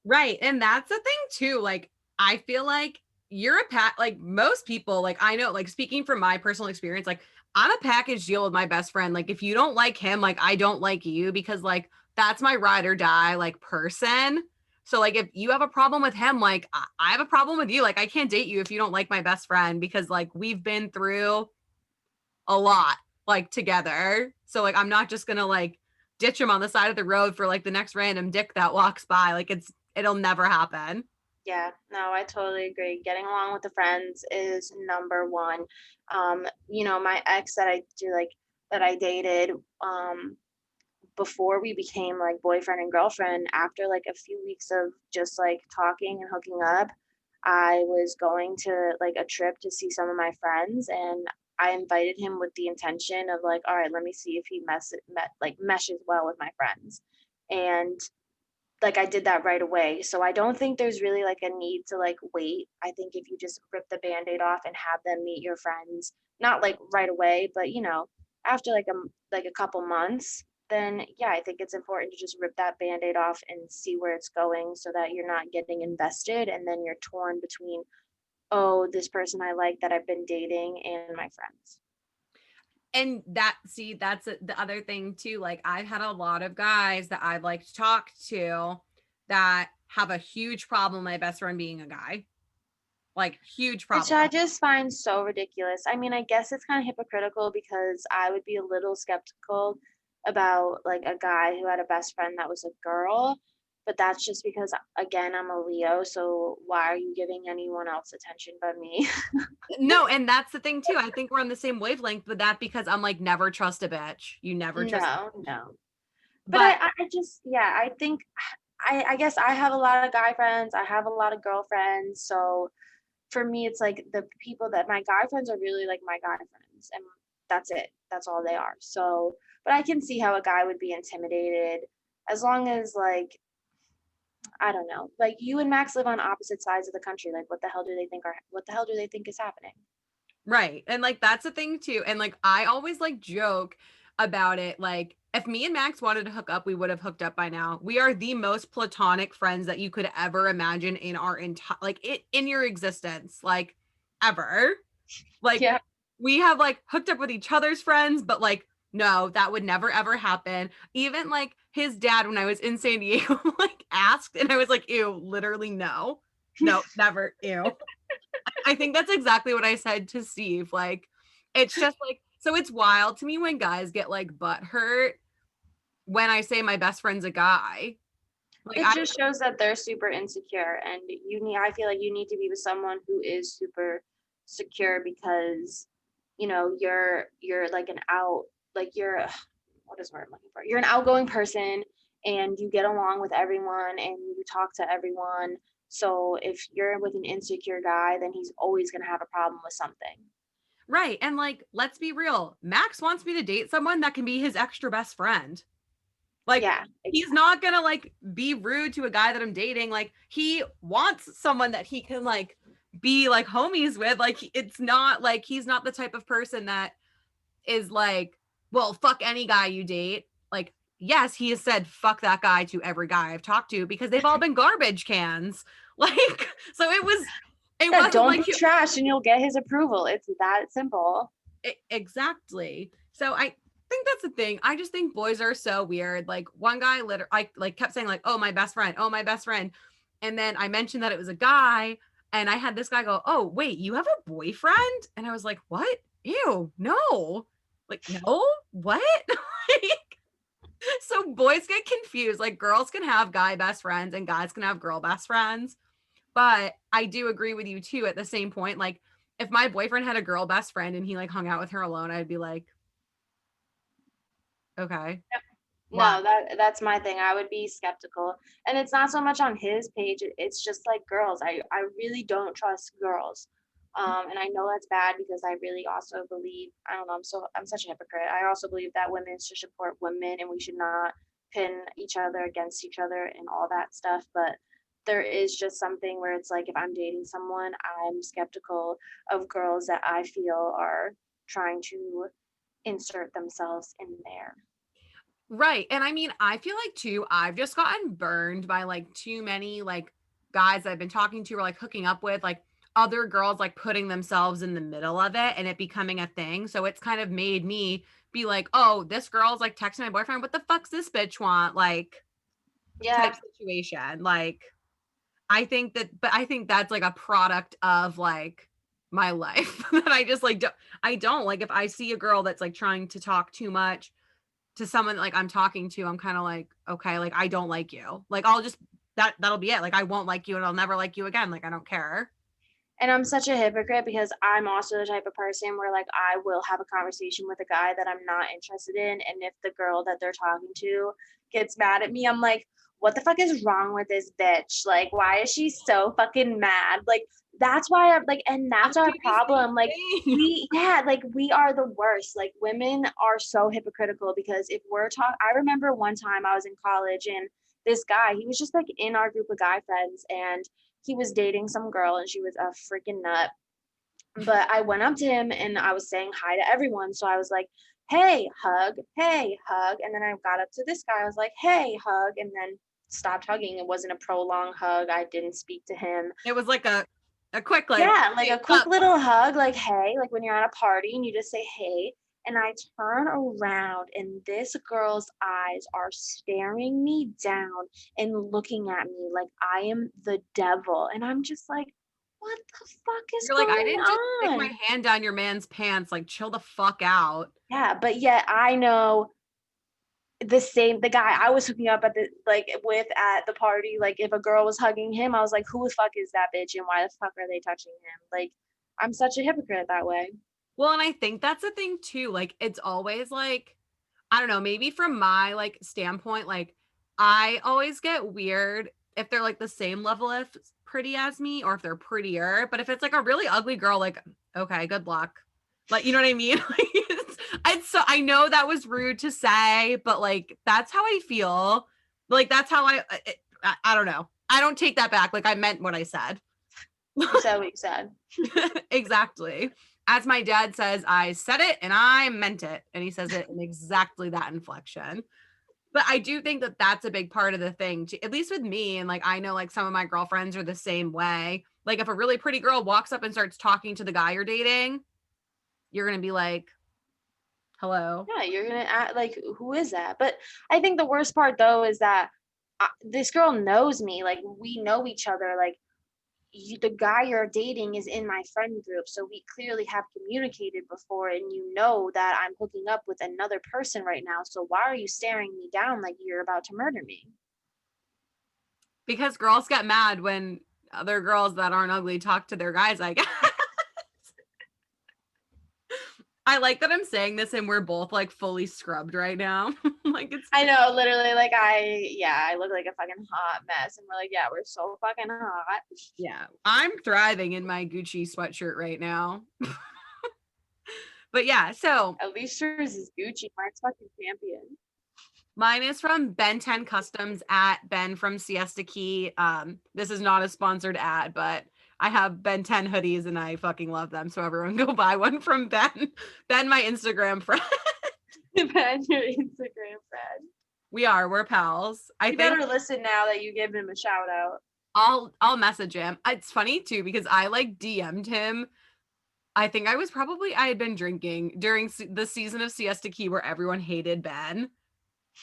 Right. And that's the thing too. Like, I feel like you're like most people, like I know, like speaking from my personal experience, like I'm a package deal with my best friend. Like, if you don't like him, like I don't like you, because like that's my ride or die like person. So like if you have a problem with him, like I have a problem with you. Like I can't date you if you don't like my best friend, because like we've been through a lot like together. So like I'm not just gonna like ditch him on the side of the road for like the next random dick that walks by. Like it'll never happen. Yeah, no, I totally agree. Getting along with the friends is number one. My ex that I do like that I dated, before we became like boyfriend and girlfriend, after like a few weeks of just like talking and hooking up, I was going to like a trip to see some of my friends and I invited him with the intention of like, all right, let me see if he meshes well with my friends. And like I did that right away. So I don't think there's really like a need to like wait. I think if you just rip the band-aid off and have them meet your friends, not like right away, but after like a couple months, then yeah, I think it's important to just rip that band-aid off and see where it's going so that you're not getting invested and then you're torn between, oh, this person I like that I've been dating and my friends. And that's the other thing too. Like I've had a lot of guys that I've like talked to that have a huge problem with my best friend being a guy. Like huge Which problem. I just find so ridiculous. I mean, I guess it's kind of hypocritical because I would be a little skeptical about like a guy who had a best friend that was a girl, but that's just because again, I'm a Leo, so why are you giving anyone else attention but me? No, and that's the thing too. I think we're on the same wavelength with that, because I'm like, never trust a bitch. You never trust. No, no. But But I just yeah, I think I guess I have a lot of guy friends, I have a lot of girlfriends, so for me it's like the people that my guy friends are really like my guy friends and that's it. That's all they are. So, but I can see how a guy would be intimidated as long as like I don't know. Like you and Max live on opposite sides of the country. Like what the hell do they think is happening? Right. And like that's the thing too. And like I always like joke about it. Like if me and Max wanted to hook up, we would have hooked up by now. We are the most platonic friends that you could ever imagine in our entire like it in your existence, like ever. Like Yeah. we have like hooked up with each other's friends, but like no, that would never ever happen. Even like his dad when I was in San Diego like asked and I was like, ew, literally no. No, never. Ew. I think that's exactly what I said to Steve. Like, it's just like, so it's wild to me when guys get like butt hurt when I say my best friend's a guy. Like, It just shows that they're super insecure and I feel like you need to be with someone who is super secure because you're like an out like you're what is the word I'm looking for? You're an outgoing person and you get along with everyone and you talk to everyone. So if you're with an insecure guy, then he's always going to have a problem with something. right. And like, let's be real. Max wants me to date someone that can be his extra best friend. Like, Yeah, he's not gonna like be rude to a guy that I'm dating. Like, he wants someone that he can like be like homies with. Like, it's not like he's not the type of person that is like, well, fuck any guy you date. Like, yes, he has said fuck that guy to every guy I've talked to because they've all been garbage cans. Like, so it yeah, wasn't don't like be trash and you'll get his approval. It's that simple. exactly. So I think that's the thing. I just think boys are so weird. Like one guy literally I like kept saying like, "Oh, my best friend. Oh, my best friend." And then I mentioned that it was a guy and I had this guy go, "Oh, wait, you have a boyfriend?" And I was like, "What? Ew, no." Like, "No? What?" Like, so boys get confused. Like girls can have guy best friends and guys can have girl best friends. But I do agree with you too at the same point. Like if my boyfriend had a girl best friend and he like hung out with her alone, I'd be like, okay, why? No, that's my thing. I would be skeptical. And it's not so much on his page, it's just like girls. I really don't trust girls. And I know that's bad because I really also believe, I don't know, I'm such a hypocrite. I also believe that women should support women and we should not pin each other against each other and all that stuff. But there is just something where it's like if I'm dating someone, I'm skeptical of girls that I feel are trying to insert themselves in there. Right. And I mean, I feel like too, I've just gotten burned by like too many like guys I've been talking to or like hooking up with, like other girls like putting themselves in the middle of it and it becoming a thing. So it's kind of made me be like, oh, this girl's like texting my boyfriend. What the fuck's this bitch want? Like type Yeah. situation. Like but I think that's like a product of like my life that I just like I don't like if I see a girl that's like trying to talk too much to someone like I'm talking to, I'm kind of like, okay, like I don't like you. Like I'll just that'll be it. Like I won't like you and I'll never like you again. Like I don't care. And I'm such a hypocrite because I'm also the type of person where like I will have a conversation with a guy that I'm not interested in. And if the girl that they're talking to gets mad at me, I'm like, what the fuck is wrong with this bitch? Like, why is she so fucking mad? Like, that's why I'm like, and I that's do our the same problem. Like, thing. yeah, like we are the worst. Like, women are so hypocritical because if I remember one time I was in college and this guy, he was just like in our group of guy friends and he was dating some girl and she was a freaking nut. But I went up to him and I was saying hi to everyone. So I was like, hey, hug, hey, hug. And then I got up to this guy. I was like, hey, hug. And then stopped hugging. It wasn't a prolonged hug. I didn't speak to him. It was like a quick like Yeah, like hey, a quick little hug, like, hey, like when you're at a party and you just say, hey. And I turn around and this girl's eyes are staring me down and looking at me like I am the devil. And I'm just like, what the fuck is you're like, I going didn't just stick my on? hand down your man's pants. Like chill the fuck out. Yeah, but yet I know the guy I was hooking up with at the party, like if a girl was hugging him, I was like, who the fuck is that bitch and why the fuck are they touching him? Like, I'm such a hypocrite that way. Well, and I think that's the thing too. Like it's always like, I don't know, maybe from my like standpoint, like I always get weird if they're like the same level of pretty as me or if they're prettier. But if it's like a really ugly girl, like, okay, good luck. Like, you know what I mean? Like, I know that was rude to say, but like that's how I feel. Like that's how I don't know. I don't take that back. Like I meant what I said. You said what you said. Exactly. As my dad says, I said it and I meant it. And he says it in exactly that inflection. But I do think that that's a big part of the thing, at least with me. And like, I know like some of my girlfriends are the same way. Like, if a really pretty girl walks up and starts talking to the guy you're dating, you're going to be like, hello. Yeah, you're gonna act like, who is that? But I think the worst part though is that this girl knows me. Like we know each other. Like the guy you're dating is in my friend group, so we clearly have communicated before, and you know that I'm hooking up with another person right now. So why are you staring me down like you're about to murder me? Because girls get mad when other girls that aren't ugly talk to their guys, I guess. I like that I'm saying this and we're both like fully scrubbed right now. Like it's I know, literally, like I look like a fucking hot mess, and we're like, yeah, we're so fucking hot. yeah, I'm thriving in my Gucci sweatshirt right now. But yeah, so At least yours is Gucci. Mine's fucking Champion. mine is from Ben 10 Customs at Ben from Siesta Key. This is not a sponsored ad, but I have Ben 10 hoodies and I fucking love them. So everyone go buy one from Ben. Ben, my Instagram friend. Ben, your Instagram friend. We're pals. I You think better listen now that you give him a shout out. I'll message him. It's funny too because I like DM'd him. I think I had been drinking during the season of Siesta Key where everyone hated Ben.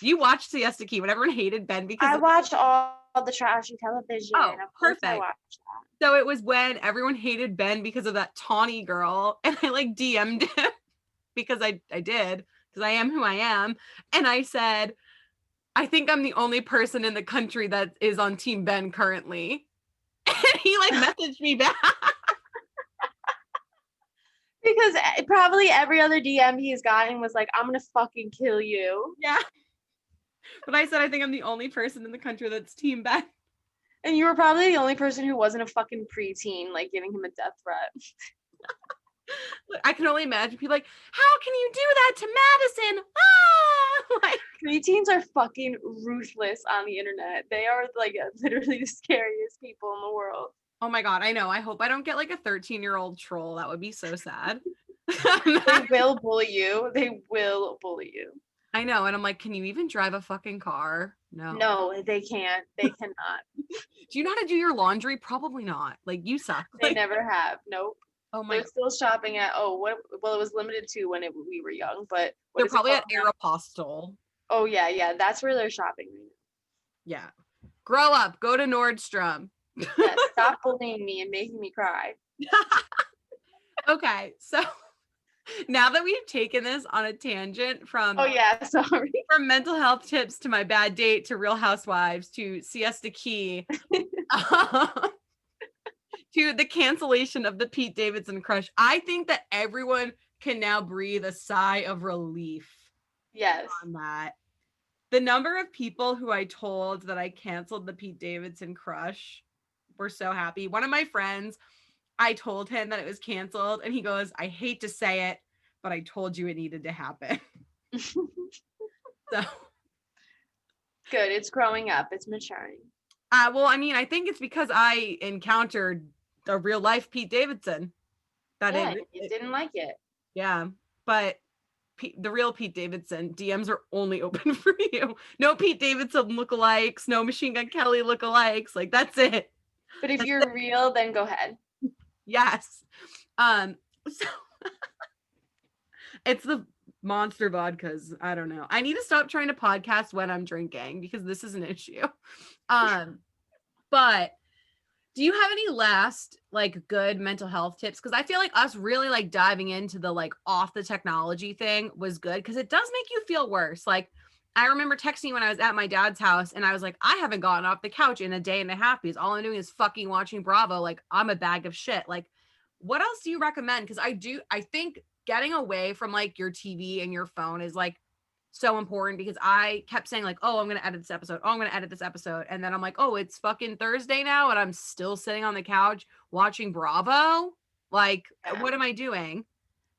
You watched Siesta Key when everyone hated Ben because I watch all the trashy television. oh, Of course I perfect. watch that. So it was when everyone hated Ben because of that Tawny girl, and I like DM'd him because I did because I am who I am, and I said, I think I'm the only person in the country that is on Team Ben currently, and he like messaged me back. Because probably every other DM he's gotten was like, I'm gonna fucking kill you. Yeah, but I said I think I'm the only person in the country that's Team Ben. And you were probably the only person who wasn't a fucking preteen, like giving him a death threat. I can only imagine people like, how can you do that to Madison? Ah! Like, Preteens are fucking ruthless on the internet. They are like literally the scariest people in the world. oh my God, I know. I hope I don't get like a 13-year-old troll. That would be so sad. They will bully you. They will bully you. I know. And I'm like, can you even drive a fucking car? No. No, they can't. They cannot. Do you know how to do your laundry? Probably not. Like, you suck. They Like, never have. Nope. oh my They're God. still shopping at well, it was limited to when we were young, but what They're is it probably at called now? Aeropostale. Oh yeah, that's where they're shopping right Yeah. Grow up. Go to Nordstrom. now. Yeah, stop bullying me and making me cry. Okay. So now that we've taken this on a tangent Oh yeah, sorry. from mental health tips to my bad date to Real Housewives to Siesta Key to the cancellation of the Pete Davidson crush, I think that everyone can now breathe a sigh of relief Yes. on that. The number of people who I told that I canceled the Pete Davidson crush were so happy. One of my friends, I told him that it was canceled, and he goes, I hate to say it, but I told you it needed to happen. So, Good. It's growing up. It's maturing. well, I mean, I think it's because I encountered the real life Pete Davidson. That Yeah, you didn't like it. yeah, but the real Pete Davidson DMs are only open for you. No Pete Davidson lookalikes, no Machine Gun Kelly lookalikes. Like that's it. But if you're real, then go ahead. Yes. So it's the monster vodkas. I don't know. I need to stop trying to podcast when I'm drinking because this is an issue. But do you have any last like good mental health tips? Because I feel like us really like diving into the like off the technology thing was good because it does make you feel worse. Like I remember texting when I was at my dad's house and I was like, I haven't gotten off the couch in a day and a half because all I'm doing is fucking watching Bravo. Like I'm a bag of shit. Like what else do you recommend? Because I think getting away from like your TV and your phone is like so important because I kept saying like, oh, I'm going to edit this episode. Oh, I'm going to edit this episode. And then I'm like, oh, it's fucking Thursday now. And I'm still sitting on the couch watching Bravo. Like, Yeah. what am I doing?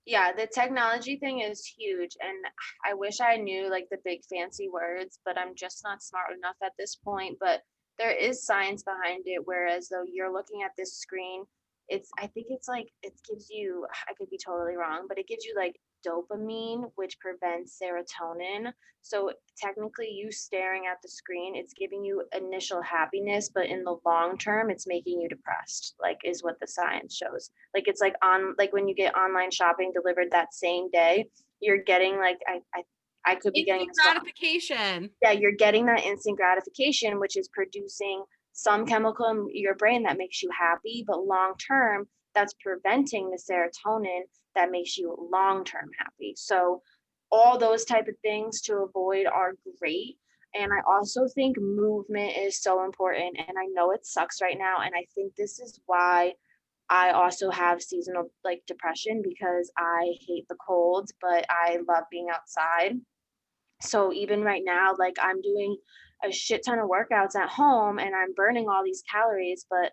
Yeah, the technology thing is huge, and I wish I knew like the big fancy words, but I'm just not smart enough at this point. But there is science behind it, whereas though you're looking at this screen, I think it's like it gives you, I could be totally wrong, but it gives you like dopamine, which prevents serotonin. So technically, you staring at the screen, it's giving you initial happiness, but in the long term, it's making you depressed, like is what the science shows. Like it's like when you get online shopping delivered that same day, you're getting like I could be getting Instant this wrong. gratification. Yeah, you're getting that instant gratification, which is producing some chemical in your brain that makes you happy, but long term, that's preventing the serotonin that makes you long term happy. So all those type of things to avoid are great. And I also think movement is so important. And I know it sucks right now. And I think this is why I also have seasonal like depression because I hate the cold, but I love being outside. So even right now, like I'm doing a shit ton of workouts at home and I'm burning all these calories, but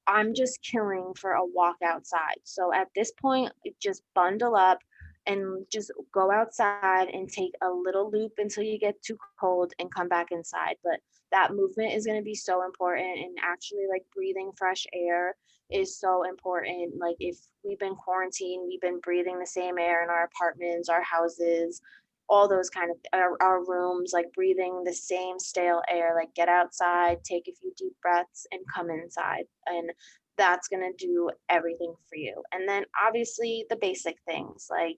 I'm just killing for a walk outside. So at this point, just bundle up and just go outside and take a little loop until you get too cold and come back inside. But that movement is going to be so important. And actually, like breathing fresh air is so important. Like if we've been quarantined, we've been breathing the same air in our apartments, our houses, all those kind of our rooms, like breathing the same stale air. Like get outside, take a few deep breaths and come inside, and that's going to do everything for you. And then obviously the basic things like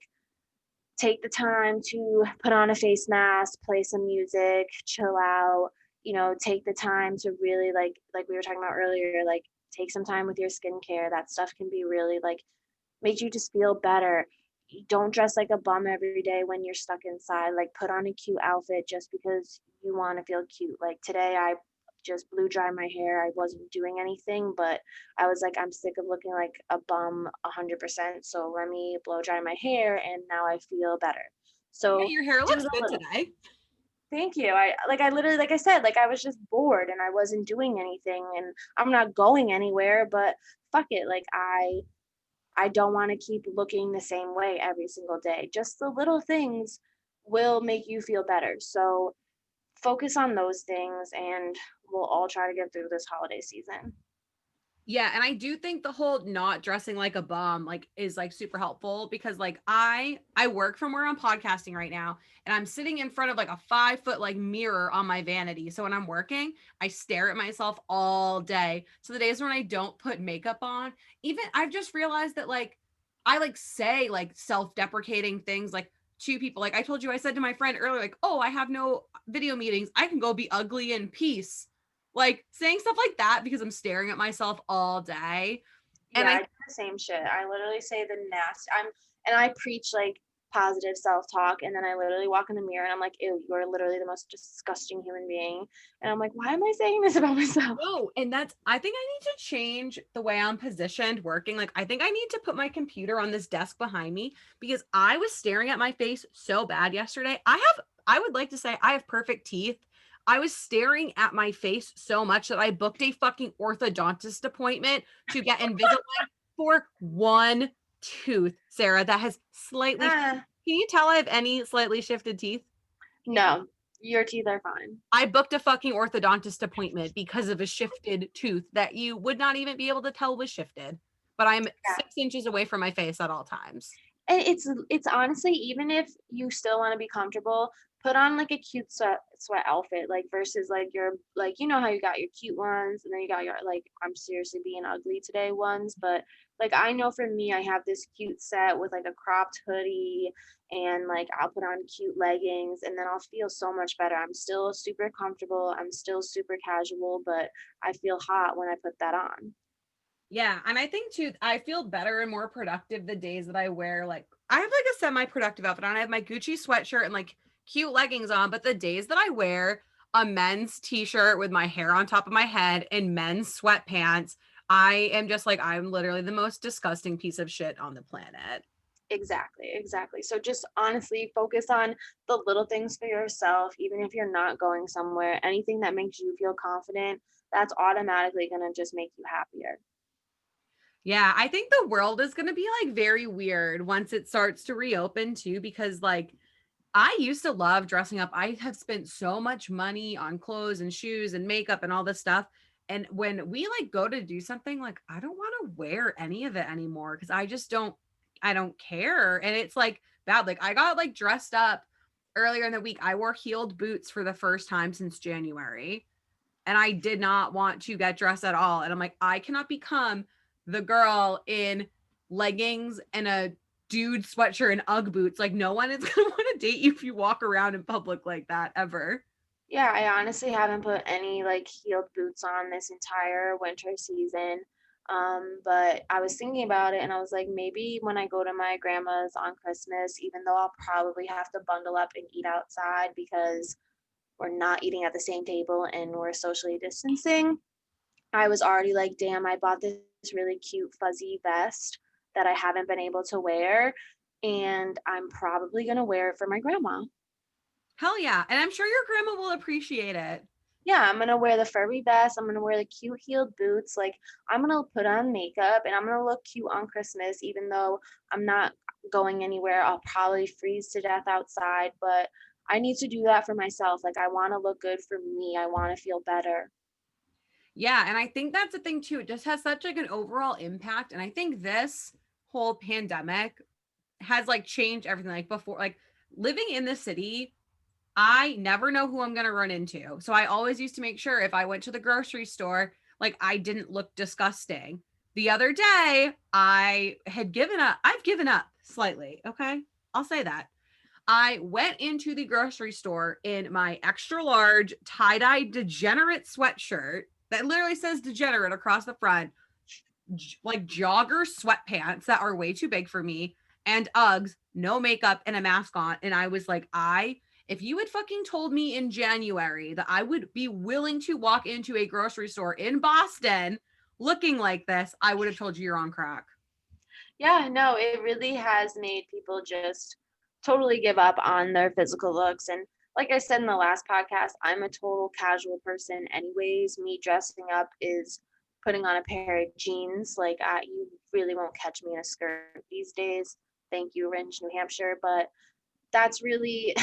take the time to put on a face mask, play some music, chill out, take the time to really like we were talking about earlier, like take some time with your skincare. That stuff can be really like make you just feel better. Don't dress like a bum every day when you're stuck inside. Like put on a cute outfit just because you want to feel cute. Like today I just blew dry my hair. I wasn't doing anything, but I was like, I'm sick of looking like a bum 100%. So let me blow dry my hair and now I feel better. Yeah, So your hair do looks the good little. today. Thank you. I literally, like I said, like I was just bored and I wasn't doing anything and I'm not going anywhere, but fuck it. Like I don't want to keep looking the same way every single day. Just the little things will make you feel better. So focus on those things and we'll all try to get through this holiday season. Yeah, and I do think the whole not dressing like a bum like is like super helpful because like I work from where I'm podcasting right now and I'm sitting in front of like a 5 foot like mirror on my vanity. So when I'm working, I stare at myself all day. So the days when I don't put makeup on, even I've just realized that like I like say like self-deprecating things like to people. Like I told you, I said to my friend earlier, like, oh, I have no video meetings. I can go be ugly in peace, like saying stuff like that because I'm staring at myself all day. And Yeah, I I do the same shit. I literally say the nasty. And I preach like positive self-talk, and then I literally walk in the mirror and I'm like, ew, you're literally the most disgusting human being. And I'm like, why am I saying this about myself? no, and that's I think I need to change the way I'm positioned working. Like I think I need to put my computer on this desk behind me because I was staring at my face so bad yesterday. I would like to say I have perfect teeth. I was staring at my face so much that I booked a fucking orthodontist appointment to get Invisalign for one tooth, Sarah, that has slightly. Ah, Can you tell I have any slightly shifted teeth? no, your teeth are fine. I booked a fucking orthodontist appointment because of a shifted tooth that you would not even be able to tell was shifted. But I'm Yeah. 6 inches away from my face at all times. And it's honestly, even if you still want to be comfortable, put on like a cute sweat outfit, like versus like your like how you got your cute ones and then you got your like I'm seriously being ugly today ones. But like I know for me, I have this cute set with like a cropped hoodie and like I'll put on cute leggings and then I'll feel so much better. I'm still super comfortable. I'm still super casual, but I feel hot when I put that on. Yeah, and I think too, I feel better and more productive the days that I wear like I have like a semi-productive outfit on. I have my Gucci sweatshirt and like cute leggings on, but the days that I wear a men's t-shirt with my hair on top of my head and men's sweatpants, I am just like I'm literally the most disgusting piece of shit on the planet. Exactly, exactly. So just honestly focus on the little things for yourself, even if you're not going somewhere. Anything that makes you feel confident, that's automatically going to just make you happier. Yeah, I think the world is going to be like very weird once it starts to reopen too, because like I used to love dressing up. I have spent so much money on clothes and shoes and makeup and all this stuff. And when we like go to do something, like I don't want to wear any of it anymore because I don't care. And it's like bad. Like I got like dressed up earlier in the week. I wore heeled boots for the first time since January. And I did not want to get dressed at all. And I'm like, I cannot become the girl in leggings and a dude sweatshirt and Ugg boots. Like, no one is gonna want to date you if you walk around in public like that ever. Yeah, I honestly haven't put any like heeled boots on this entire winter season. But I was thinking about it and I was like, maybe when I go to my grandma's on Christmas, even though I'll probably have to bundle up and eat outside because we're not eating at the same table and we're socially distancing, I was already like, damn, I bought this really cute fuzzy vest that I haven't been able to wear. And I'm probably gonna wear it for my grandma. Hell yeah. And I'm sure your grandma will appreciate it. Yeah, I'm gonna wear the furry vest. I'm gonna wear the cute heeled boots. Like, I'm gonna put on makeup and I'm gonna look cute on Christmas, even though I'm not going anywhere. I'll probably freeze to death outside, but I need to do that for myself. Like, I wanna look good for me. I wanna feel better. Yeah. And I think that's the thing too. It just has such like an overall impact. And I think this whole pandemic has like changed everything. Like before, like living in the city, I never know who I'm going to run into. So I always used to make sure if I went to the grocery store, like I didn't look disgusting. The other day, I had given up. I've given up slightly. Okay. I'll say that. I went into the grocery store in my extra large tie dye degenerate sweatshirt that literally says degenerate across the front, like jogger sweatpants that are way too big for me, and Uggs, no makeup, and a mask on. And I was like, if you had fucking told me in January that I would be willing to walk into a grocery store in Boston looking like this, I would have told you you're on crack. Yeah, no, it really has made people just totally give up on their physical looks. And like I said in the last podcast, I'm a total casual person, anyways. Me dressing up is putting on a pair of jeans. Like, you really won't catch me in a skirt these days. Thank you, Ringe, New Hampshire. But that's really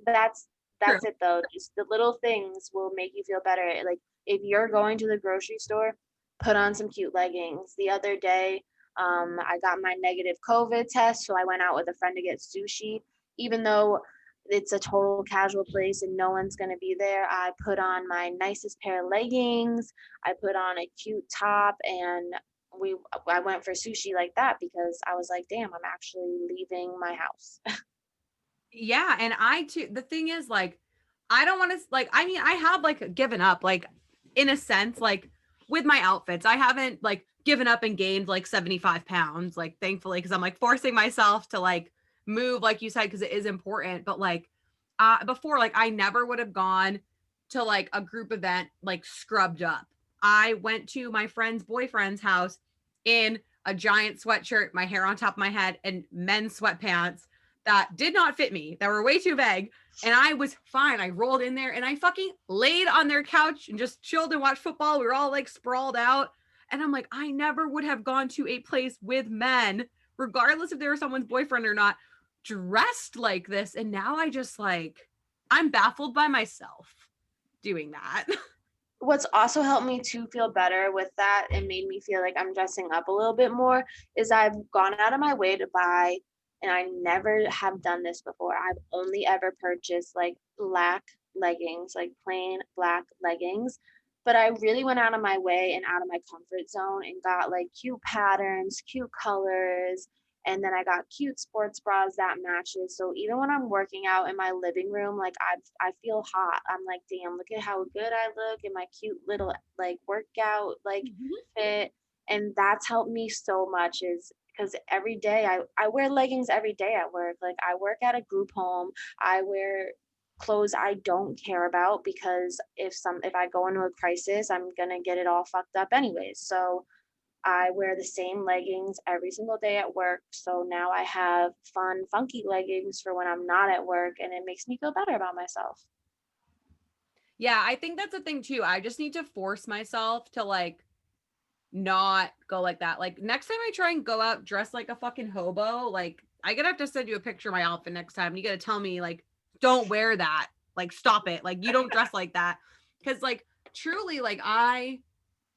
that's True. that's it though. Just the little things will make you feel better. Like, if you're going to the grocery store, put on some cute leggings. The other day, I got my negative COVID test, so I went out with a friend to get sushi. Even though it's a total casual place and no one's gonna be there, I put on my nicest pair of leggings. I put on a cute top, and we I went for sushi like that because I was like, damn, I'm actually leaving my house. Yeah, and I too, the thing is like I don't want to like I mean I have like given up like in a sense like with my outfits. I haven't like given up and gained like 75 pounds like thankfully because I'm like forcing myself to like move like you said because it is important, but like before like I never would have gone to like a group event like scrubbed up. I went to my friend's boyfriend's house in a giant sweatshirt, my hair on top of my head, and men's sweatpants that did not fit me, that were way too vague. And I was fine. I rolled in there and I fucking laid on their couch and just chilled and watched football. We were all like sprawled out. And I'm like, I never would have gone to a place with men, regardless if they were someone's boyfriend or not, dressed like this. And now I just like, I'm baffled by myself doing that. What's also helped me to feel better with that and made me feel like I'm dressing up a little bit more is I've gone out of my way to buy, and I never have done this before. I've only ever purchased like black leggings, like plain black leggings. But I really went out of my way and out of my comfort zone and got like cute patterns, cute colors, and then I got cute sports bras that matches. So even when I'm working out in my living room, like I feel hot. I'm like, damn, look at how good I look in my cute little like workout like fit. And that's helped me so much is because every day I wear leggings every day at work. Like, I work at a group home. I wear clothes I don't care about because if I go into a crisis, I'm gonna get it all fucked up anyways. So I wear the same leggings every single day at work. So now I have fun, funky leggings for when I'm not at work, and it makes me feel better about myself. Yeah, I think that's a thing too. I just need to force myself to like not go like that. Like next time I try and go out dressed like a fucking hobo, like I gotta have to send you a picture of my outfit next time. You gotta tell me like, don't wear that. Like stop it. Like you don't dress like that. Cause like truly, like I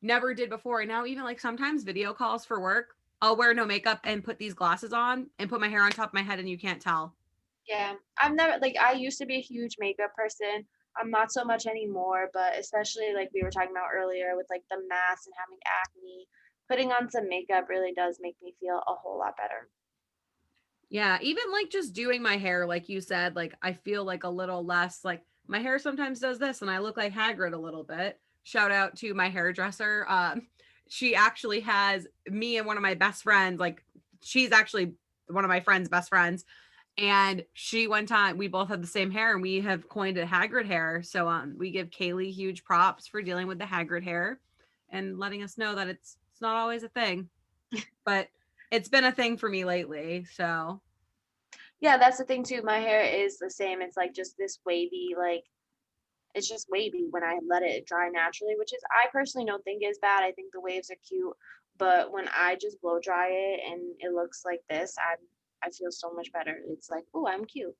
never did before. And now even like sometimes video calls for work, I'll wear no makeup and put these glasses on and put my hair on top of my head and you can't tell. Yeah, I've never like I used to be a huge makeup person. I'm not so much anymore, but especially like we were talking about earlier with like the mask and having acne, putting on some makeup really does make me feel a whole lot better. Yeah, even like just doing my hair, like you said, like I feel like a little less like my hair sometimes does this and I look like Hagrid a little bit. Shout out to my hairdresser. She actually has me and one of my best friends, like she's actually one of my friend's best friends. And she one time we both had the same hair and we have coined it Hagrid hair. So we give Kaylee huge props for dealing with the Hagrid hair and letting us know that it's not always a thing. But it's been a thing for me lately. So Yeah, that's the thing too. My hair is the same. It's like just this wavy, like it's just wavy when I let it dry naturally, which is I personally don't think is bad. I think the waves are cute, but when I just blow dry it and it looks like this, I feel so much better. It's like, oh, I'm cute.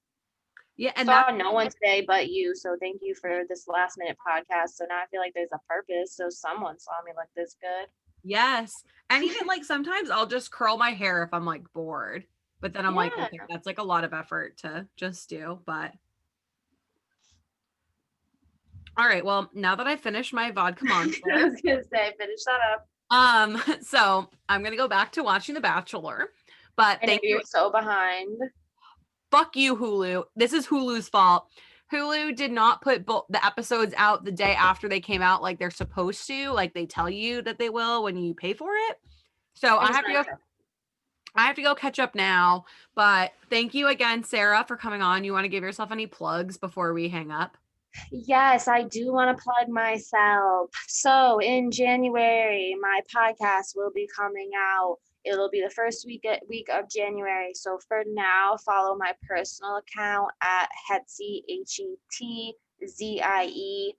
yeah, and Saw that's no one today but you, so thank you for this last minute podcast. So now I feel like there's a purpose. So someone saw me look this good. yes. And even like sometimes I'll just curl my hair if I'm like bored. But then I'm like, Yeah. okay, that's like a lot of effort to just do. But all right, well, now that I finished my vodka I monster, was gonna say, finish that up. so I'm gonna go back to watching The Bachelor. But I know thank you. you're so behind. Fuck you, Hulu. This is Hulu's fault. Hulu did not put the episodes out the day after they came out like they're supposed to, like they tell you that they will when you pay for it. So It I was have to go nice. I have to go catch up now, but thank you again, Sarah, for coming on. You want to give yourself any plugs before we hang up? Yes, I do want to plug myself. So in January, my podcast will be coming out. It'll be the first week of January. So for now, follow my personal account at Hetzie Hetzie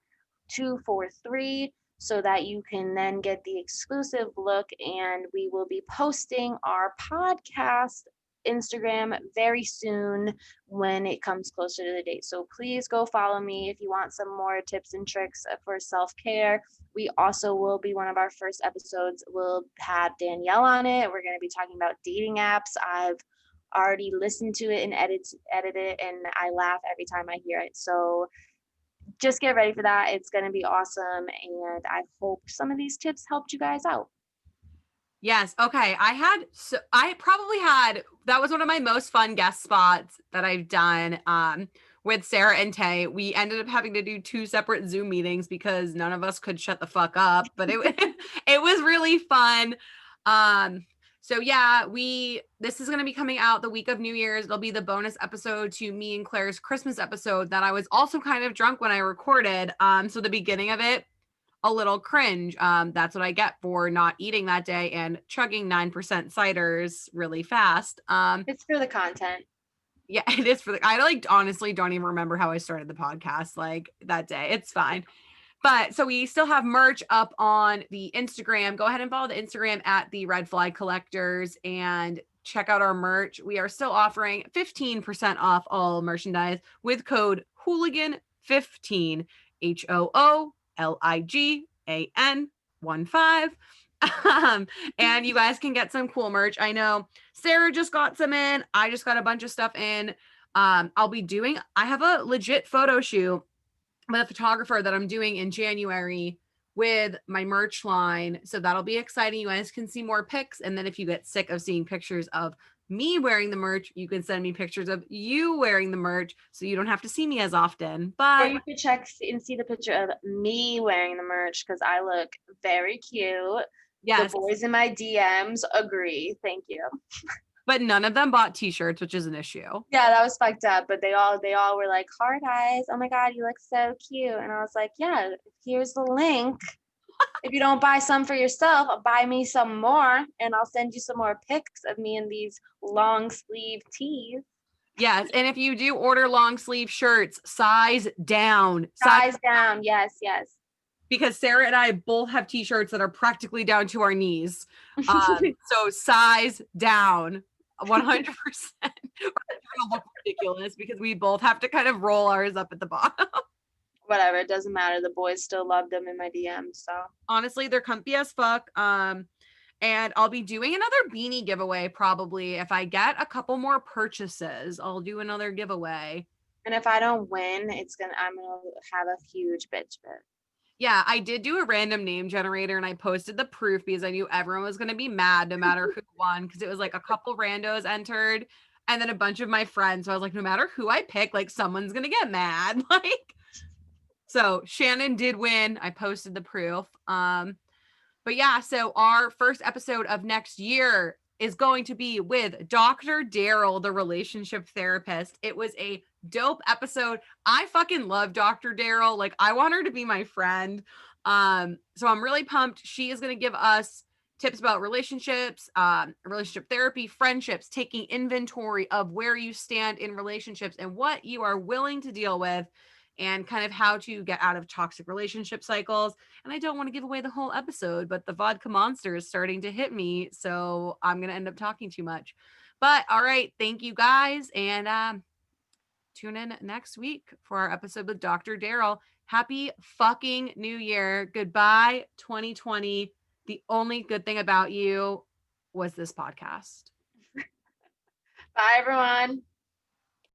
243 so that you can then get the exclusive look and we will be posting our podcast Instagram very soon when it comes closer to the date. So please go follow me if you want some more tips and tricks for self-care. We also will be one of our first episodes. We'll have Danielle on it. We're going to be talking about dating apps. I've already listened to it and edited it, and I laugh every time I hear it. So just get ready for that. It's going to be awesome, and I hope some of these tips helped you guys out. Yes. Okay. I probably had, that was one of my most fun guest spots that I've done with Sarah and Tay. We ended up having to do two separate Zoom meetings because none of us could shut the fuck up, but it it was really fun. So yeah, this is going to be coming out the week of New Year's. It'll be the bonus episode to me and Claire's Christmas episode that I was also kind of drunk when I recorded. So the beginning of it, a little cringe. That's what I get for not eating that day and chugging 9% ciders really fast. It's for the content. Yeah, it is I like honestly don't even remember how I started the podcast like that day. It's fine. But so we still have merch up on the Instagram. Go ahead and follow the Instagram at the Red Flag Collectors and check out our merch. We are still offering 15% off all merchandise with code Hooligan15, HOOLIGAN15. And you guys can get some cool merch. I know Sarah just got some in. I just got a bunch of stuff in. I have a legit photo shoot with a photographer that I'm doing in January with my merch line. So that'll be exciting. You guys can see more pics. And then if you get sick of seeing pictures of me wearing the merch, you can send me pictures of you wearing the merch so you don't have to see me as often. Or But you could check and see the picture of me wearing the merch because I look very cute. The yes, boys in my DMs agree. Thank you. but none of them bought t-shirts, which is an issue. Yeah, that was fucked up. But they all were like, hard eyes. Oh my God, you look so cute. And I was like, yeah, here's the link. If you don't buy some for yourself, buy me some more and I'll send you some more pics of me in these long sleeve tees. Yes. And if you do order long sleeve shirts, size down. Size down. Yes, yes. because Sarah and I both have t-shirts that are practically down to our knees. So size down 100%. We're gonna look ridiculous because we both have to kind of roll ours up at the bottom. Whatever, it doesn't matter. The boys still love them in my DMs. So Honestly, they're comfy as fuck. And I'll be doing another beanie giveaway probably. If I get a couple more purchases, I'll do another giveaway. and if I don't win, I'm gonna have a huge bitch fit. Yeah, I did do a random name generator and I posted the proof because I knew everyone was going to be mad no matter who won, because it was like a couple randos entered and then a bunch of my friends. So I was like, no matter who I pick, like someone's going to get mad. Like, so Shannon did win. I posted the proof. But yeah, so our first episode of next year is going to be with Dr. Daryl, the relationship therapist. It was a dope episode. I fucking love Dr. Daryl. Like, I want her to be my friend. So I'm really pumped. She is going to give us tips about relationships, relationship therapy, friendships, taking inventory of where you stand in relationships and what you are willing to deal with, and kind of how to get out of toxic relationship cycles. And I don't want to give away the whole episode, but the vodka monster is starting to hit me. So I'm going to end up talking too much. But all right. Thank you guys. And tune in next week for our episode with Dr. Daryl. Happy fucking New Year. Goodbye, 2020. The only good thing about you was this podcast. Bye, everyone.